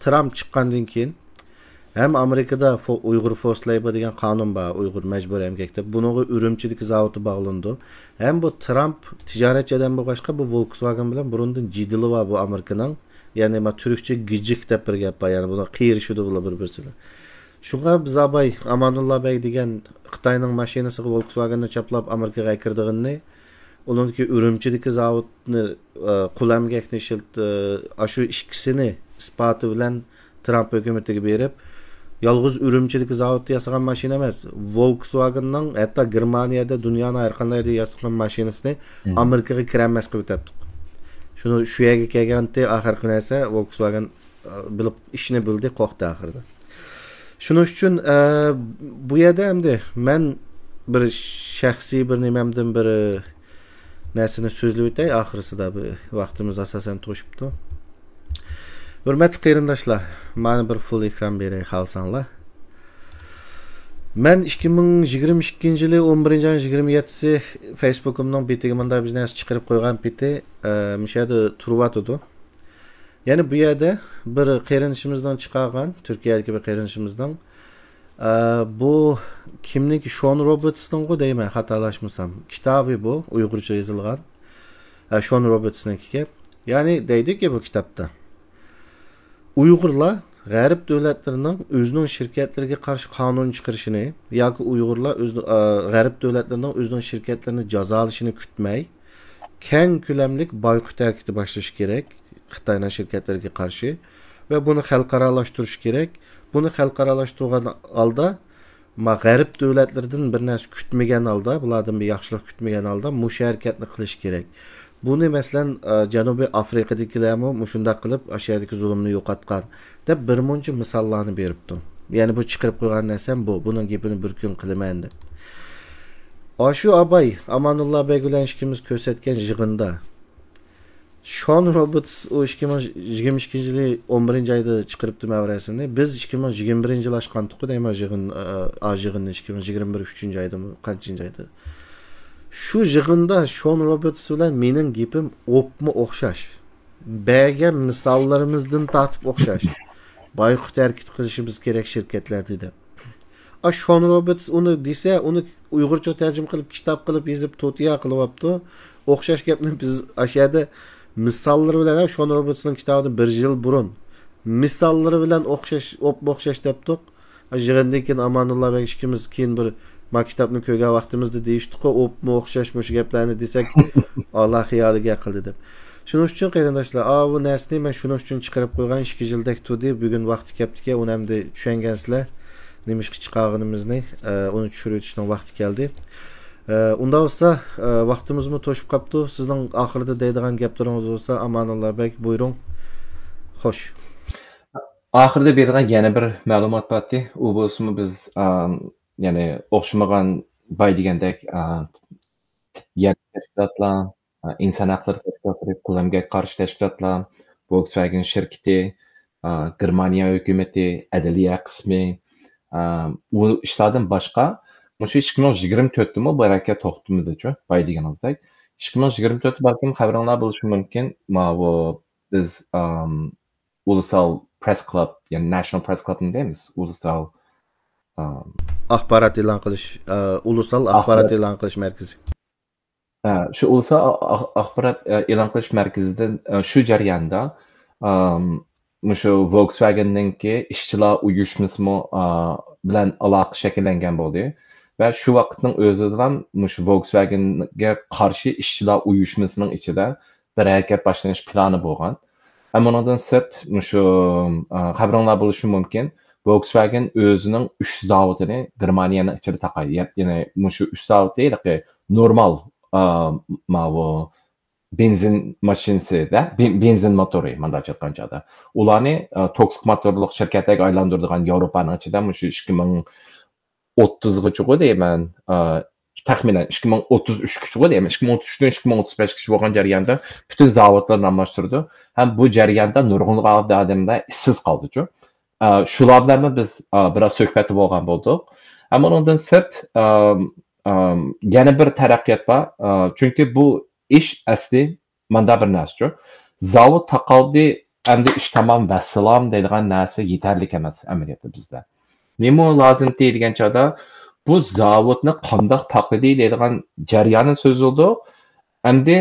Trump chiqqandan keyin hem Amerika'da Uyghur Forced Labor degan qonun var, Uyghur mecbur emgekte. Bununla Ürümçideki zavodi bağlandı. Hem bu Trump ticaretçiden bu başka bu Volkswagen bilen burundan cidili var bu Amerika'nın. Yani ma Türkçe gıcık dep bir gap var. Yani buna qiyirişi de bula bir-birsine. Şunga biz abay Amanullah Bey degan Xitayning mashinasi Volkswagenni chaplab Amerikaga kirdig'ini, uningki Ürümçideki zavodni qulamgakni shu ikkisini isboti bilan Trump hukumatiga berib, yalğız Ürümçideki zavodda yasagan mashina emas, Volkswagenning hatta Germaniyada dunyoning har qanday yerda yasagan mashinasini Amerikaga kirmas qilib o'tibdi. Shuni shu yerga kelganda oxirgi narsa Volkswagen bilib ishni bildi, qo'qdi oxirida. Shuning uchun bu yerda endi men bir shaxsiy bir nimamdan bir narsani so'zlab o'tay, oxirisida bu vaqtimiz asosan to'shibdi. Hürmetli qarindoshlar, mana bir full ekran beray xalsanlar. Men 2022-yili 11-27-si Facebook'umning betiga menda biznes chiqarib qo'ygan peti mishada turibdi. Yani bu yerda bir qarindoshimizdan chiqargan, Turkiyadagi bir qarindoshimizdan bu kimniki Sean Roberts'ning deyman, xatolashmasam. Kitobi bu, Uyg'urcha yozilgan. Sean Roberts'ningki. Yani deydi ki bu kitapta Uyg'urlar g'arb davlatlarining o'zining shirkatlariga qarshi qonun chiqarishini yoki Uyg'urlar g'arb davlatlarining o'zining shirkatlarini jazolashini kutmay, keng ko'lamlik boykot harakati boshlash kerak Xitoyning shirkatlariga qarshi va buni xalqaralashtirish kerak. Buni xalqaralashtirgan holda g'arb davlatlaridan bir narsa kutmagan holda, bulardan bir yaxshilik kutmagan holda mush harakatni qilish kerak. Buni masalan Janubiy Afrikadagilarmi mushunda qilib ashadagi zulmni yo'qotgan deb bir muncha misollarni beribdi. Ya'ni bu chiqarib qo'ygan narsam bu. Buning gapini bir kun qilaman deb. Shu abay Amanulloh Bey bilan ishimiz ko'rsatgan yig'inda Sean Roberts o 2022-yili 11-oyda chiqaribdi mavrasini. Biz 2021-yil ochgandik deyman yig'inni 2021-3-oyda qanchinchi oyda. Şu yig'inda Sean Roberts bilan mening gapim o'pmi o'xshash. Bergan misollarimizdan tortib o'xshash. Boykot harakat qilishimiz kerak shirkatlarda deb. Sean Roberts uni desa, uni Uyg'urcha tarjima qilib, kitob qilib, yozib, to'tiya qilyapti. O'xshash gapni biz ashada misollar bilan Sean Robertsning kitobini 1 yil burun misollari bilan o'xshash debdik. Yig'indan keyin Amanulloh Bey ikkimiz keyin bir maktabni ko'rgan vaqtimizda deyishdi-ku, o'pmi o'xshashmi shu gaplarni desak, Alloh xiyoliga qildi deb. Shuning uchun qarindoshlar, bu narsani men shuning uchun chiqarib qo'ygan 2 yildak tudi, bugun vaqti kelibdi-ki, uni ham tushungansizlar. Nimishki chiqarganimizni, uni tushirib o'tishning vaqti keldi. Unda bo'lsa, vaqtimizmi to'shib qolibdi. Sizning oxirida deydigan gaplaringiz bo'lsa, Amanulloh Bek, buyuring. Xo'sh.
Oxirida bergan yana bir ma'lumot bordi. U bo'lsa biz yani o'xshamagan bay degandek tashkilotlar, inson haqlari tashkilotlari, qo'lamga qarshi tashkilotlar, Volkswagen shirkati, Germaniya hukumati, adliya qismi, u ishlardan boshqa shu 2024da bu harakat to'xtamadi-ku, bay deganingizdek. 2024 balkim xabaringlar bo'lishi mumkin. Bu biz ulusal press club, yani National Press Club deymiz. Ulusal
axborot e'lon qilish, ulusal axborot e'lon qilish markazi.
Shu ulusal axborot e'lon qilish markazidan shu jarayonda shu Volkswagen'ninki ishchilar uyushmasi bilan aloqa shakllangan bo'ldi. ve şu vaqtning o'zida ham shu Volkswagenga qarshi ishchilar uyushmasining ichida bir harakat boshlanish plani bo'lgan. Ammo undan sirt shu xabaringlar bo'lishi mumkin. Volkswagen o'zining 3 zavodini Germaniyaning ichida taqaydi. Ya'ni shu 3 zavod değil, normal mavo benzin mashinasida, benzin motori manda aytganchada. Ularni toklik motorliq shirkatga aylantiradigan Yevropaning ichida shu 2030gacha deyman, taxminan 2033gacha deyman, 2033dan 2035gacha bo'lgan jarayonda butun zavodlarni almashtirdi. Ham bu jarayonda nurg'unlar odamlar ishsiz qoldi-ku. Shular bilan biz biroz suhbat bo'lgan bo'ldik. Ammo undan sirt yana bir taraqqiyot bor. Chunki bu ish asli manda bir narsa. Zavod taqaldi, endi ish tamom vassalam deydigan narsa yetarli emas amaliyotda bizda. Nima lozim deydigan chog'da bu zavodni qandoq taqidi deydigan jarayonni so'zildi. Endi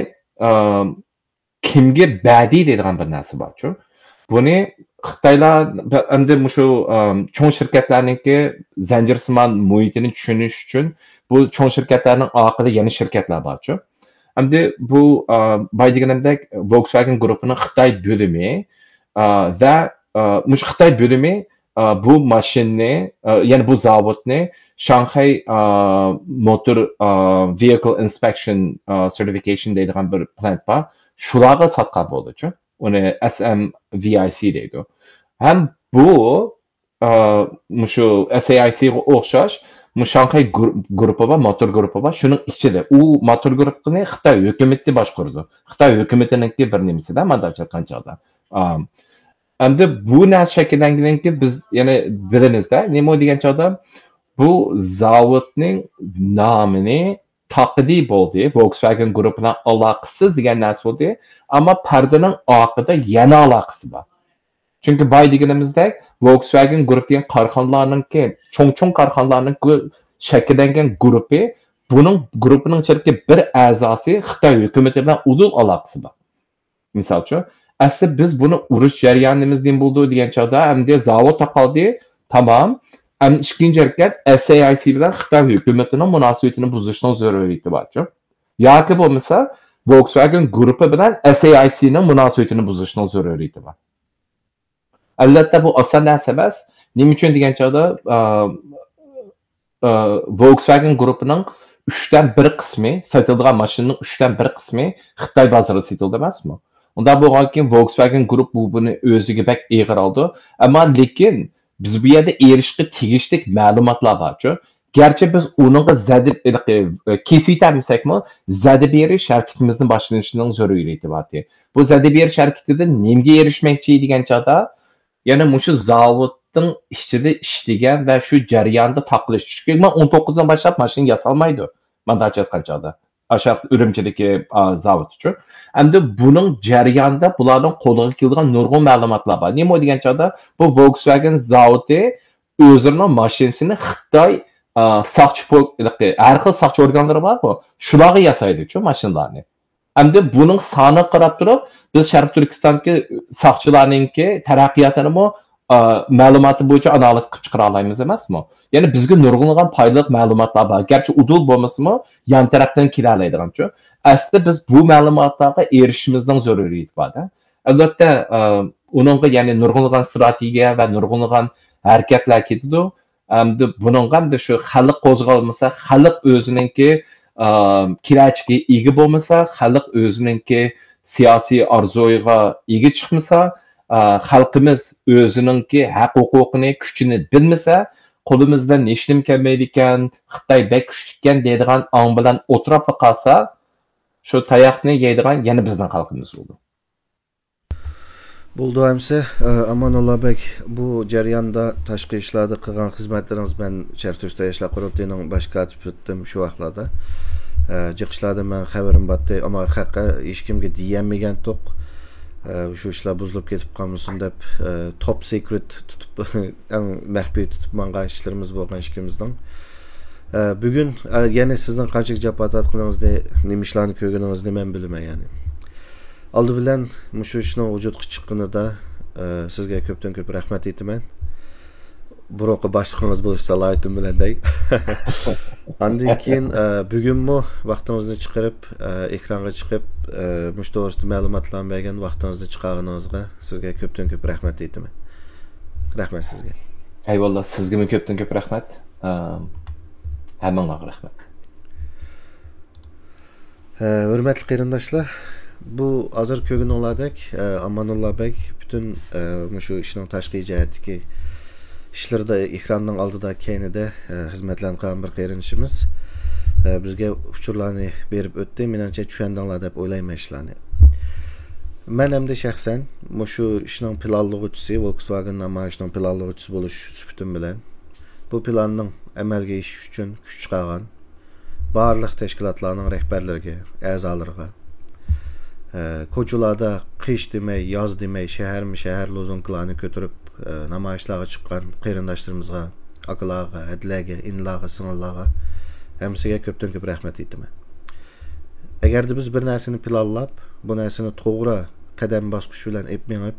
kimga badi deydigan bir narsa bor-ku. Buni Xitoylar endi shu cho'ng shirkatlarningki zanjirsimon muhitini tushunish uchun bu cho'ng shirkatlarning orqada yana shirkatlar bor-ku. Endi bu baydiganimdek Volkswagen guruhining Xitoy bo'limi va mush Xitoy bo'limi bu mashinani, ya'ni bu zavodni Shanghai Motor Vehicle Inspection Certification deydigan bir plant bor. Shularga sotgan bo'ldi-ku. Uni SMVIC deydi. Ham bu shu SAIC'ga o'xshash Shanghai guruhi va motor guruhi va shuning ichida u motor guruhini Xitoy hukumati boshqardi. Xitoy hukumatininki bir nimasida manda aytganchada. Endi bu narsa shakllanganki biz yana bilimizda nima degan chog'da bu zavodning nomini taqdi bo'ldi. Volkswagen guruhi bilan aloqasiz degan narsa bo'ldi. Ammo pardaning orqada yana aloqasi bor. Chunki boy deganimizdek Volkswagen guruhi degan korxonalarningki, cho'ng korxonalarning shakllangan guruhi, buning guruhining ichidagi bir a'zosi Xitoy hukumati bilan uzun aloqasi bor. Masalan, asli biz buni urush jarayonimizdan bo'ldi degan chog'da endi zavod taqaldi, tamom. Ikkinchi harakat SAIC bilan Xitoy hukumatining munosabatini buzishning zaruriyati bor-ku. Yoki bo'lmasa Volkswagen guruhi bilan SAICning munosabatini buzishning zaruriyati bor. Albatta bu oson narsa emas. Nima uchun degan chog'da Volkswagen guruhining 3dan 1 qismi, sotilgan mashinaning 3dan 1 qismi Xitoy bozorida sotildi emasmi? Unda bo'lgan keyin Volkswagen guruh buni o'ziga bak eg'ir oldi. Ammo lekin biz bu yerda erishishga tegishli ma'lumotlar bor-ku. Garchi biz uningga zadib kesitamisakmi, zadib berish harakatimizni boshlanishining zaruriyati bor. Bu zadib berish harakatida nimaga erishmoqchi degan chog'da, yana shu zavodning ichida ishlagan va shu jarayonda taqilish. Chunki 19dan boshlab mashina yasalmaydi. Manda aytgan chog'da. Aşağı Ürümçidagi zavod uchun. Endi buning jarayonida bularning qo'lga kelgan nurg'un ma'lumotlar bor. Nima degan chog'da bu Volkswagen zavodi o'zining mashinasini Xitoy soqchi har xil soqchi organlari bor-ku, shularga yasaydi-ku mashinalarni. Endi buning soni qarab turib, biz Sharq Turkistondagi soqchilarningki taraqqiyotini ma'lumoti bo'yicha analiz qilib chiqara olamiz emasmi? Ya'ni bizga nurg'unlagan foydali ma'lumotlar bor. Garchi udul bo'lmasa-mu, yan tarafdan kela oladigan-ku. Aslida biz bu ma'lumotlarga erishishimizning zaruriyati bor-da. Albatta, uningga ya'ni nurg'unlagan strategiya va nurg'unlagan harakatlar ketadi. Endi buningga ham shu xalq qo'zg'almasa, xalq o'zininki kelajakka ega bo'lmasa, xalq o'zininki siyosiy orzuga ega chiqmasa, xalqimiz o'zininki haq-huquqini, kuchini bilmasa, qo'limizdan nechnim kelmaydi ekan, Xitoy bek kuchlikan deydigan ong bilan o'tirib qolsa, shu tayoqni yeydigan yana bizning xalqimiz bo'ldi.
Bo'ldi hamsa, Amanulloh bek, bu jarayonda tashqi ishlarda qilgan xizmatlaringiz men Sharq Turkiston yoshlar qurultiyining bosh kotibi etdim shu vaqtlarda. Jiqishlarda men xabarim botdi, ammo haqqa hech kimga deyolmagan to'q. Shu ishlar buzilib ketib qolmasin deb top secret tutib, maxfiy tutib mangan ishlarimiz bo'lgan ishimizdan. Bugun yana sizning qanchalik japotat qilingizni, nima ishlarni ko'rganingizni men bilmayman yani. Oldi bilan shu ishning vujudga chiqqanida sizga ko'pdan ko'p rahmat aytaman. buruqi başlığınız bo'lish salohiyatım bilan dey. Andan keyin bugunmi vaqtingizni chiqarib, ekranga chiqib, mush to'g'risida ma'lumotlarni bergan vaqtingizni chiqarganingizga sizga ko'pdan ko'p rahmat aytaman. Rahmat sizga.
Eyvallah, sizga ko'pdan ko'p rahmat. Hammangizga rahmat.
Hurmatli qarindoshlar, bu hozir ko'rganinglardek Amanullah bek bütün shu ishning tashqi jihatdagi ishlarda ekranning oldida keyinida xizmatlarni qilgan bir qarindoshimiz bizga uchurlarni berib o'tdi. Menimcha tushundinglar deb o'ylayman ishlarni. Men hamda shaxsan shu ishning planlovchisi, Volkswagen namoyishining planlovchisi bo'lish suhbatim bilan bu planning amalga oshishi uchun kuch chiqargan barliq tashkilotlarning rahbarlariga, a'zolariga, ko'chalarda qish demay, yoz demay, shahar lozunkalarni ko'tarib namoyishlarga chiqqan qarindoshlarımizga, akalarga, adlarga, inlarga, singillarga hamsiga ko'pdan ko'p rahmat aytaman. Agarda biz bir narsani planlab, bu narsani to'g'ri qadam bosqish bilan epmengib,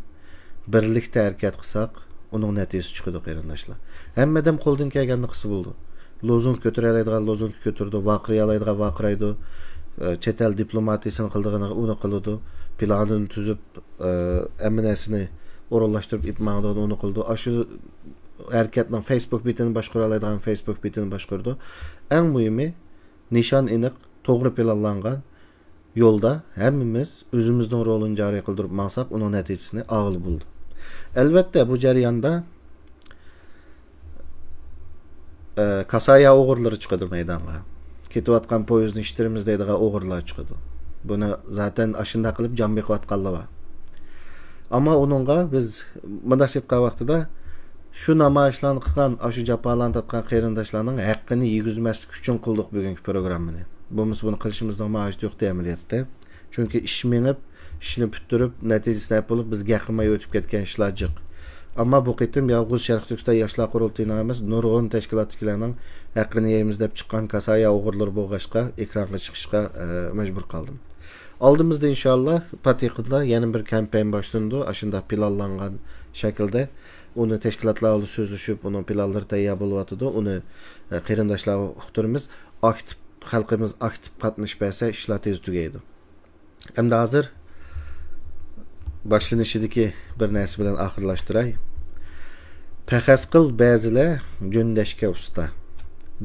birlikda harakat qilsak, uning natijasi chiqadi qarindoshlar. Hammadan qo'ldan kelganini qilsa bo'ldi. Lozung ko'taradigan lozung ko'tardi, vaqiraydigan vaqiraydi, chet el diplomatiyasini qildig'ini uni qildi, planini tuzib, hamma narsani o'rinlashtirib ipmag'da uni qildi. Shu harakatning Facebook betini boshqara oladigan Facebook betini boshqardi. Eng muhimi nishon aniq, to'g'ri planlangan yo'lda hammamiz o'zimizning rolini joriy qildirib maqsad uning natijasini olib bo'ldi. Albatta bu jarayonda kasaya o'g'irlari chiqadi maydonga. Ketayotgan poyezdni ishtirimiz deydigan o'g'irlar chiqadi. Buni zaten ashunda qilib jon beqiyotganlar bor. Ammo uningga biz mudashatqa vaqtida shu namoyishlarni qilgan, shu jafolarni tatgan qarindoshlarning haqqini yegizmaslik uchun qildik bugungi programmani. Buni qilishimizning ma'nosi yo'q amaliyotda. Chunki ish menib, ishni bitirib, natijasini bo'lib bizga qilmay o'tib ketgan ishlar jiq. Ammo bu qitim yolg'iz Sharq Turkiston yoshlar qurultayini emas, nurg'un tashkilotchilarning haqqini yeymiz deb chiqqan kasaya o'g'irlar bo'lg'ashqa, ekranga chiqishga majbur qoldim. Oldimizda inshaalloh patiqida yana bir kampaniya boshlandi. Ashunda planlangan shaklda uni tashkilotlar oldi so'zlashib, uni planlar tayyor bo'lyapti. Uni qarindoshlarga uqtiramiz. Aktiv xalqimiz aktiv qatnashib bersa, ishlar tez tugaydi. Endi hozir boshlanishidagi bir narsa bilan oxirlashtiray. Paxas qil ba'zilar jo'ndashga usta.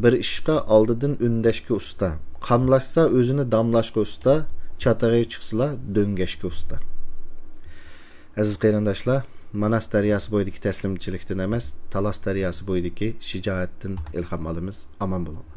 Bir ishqa oldidan undashga usta. Qamlashsa o'zini damlashga usta, chatag'iga chiqsalar do'ngashga usta. Aziz qarindoshlar, Manas daryosi bo'yidagi taslimchilikdan emas, Talas daryosi bo'yidagi shijoatdan ilhom olamiz. Omon bo'ling.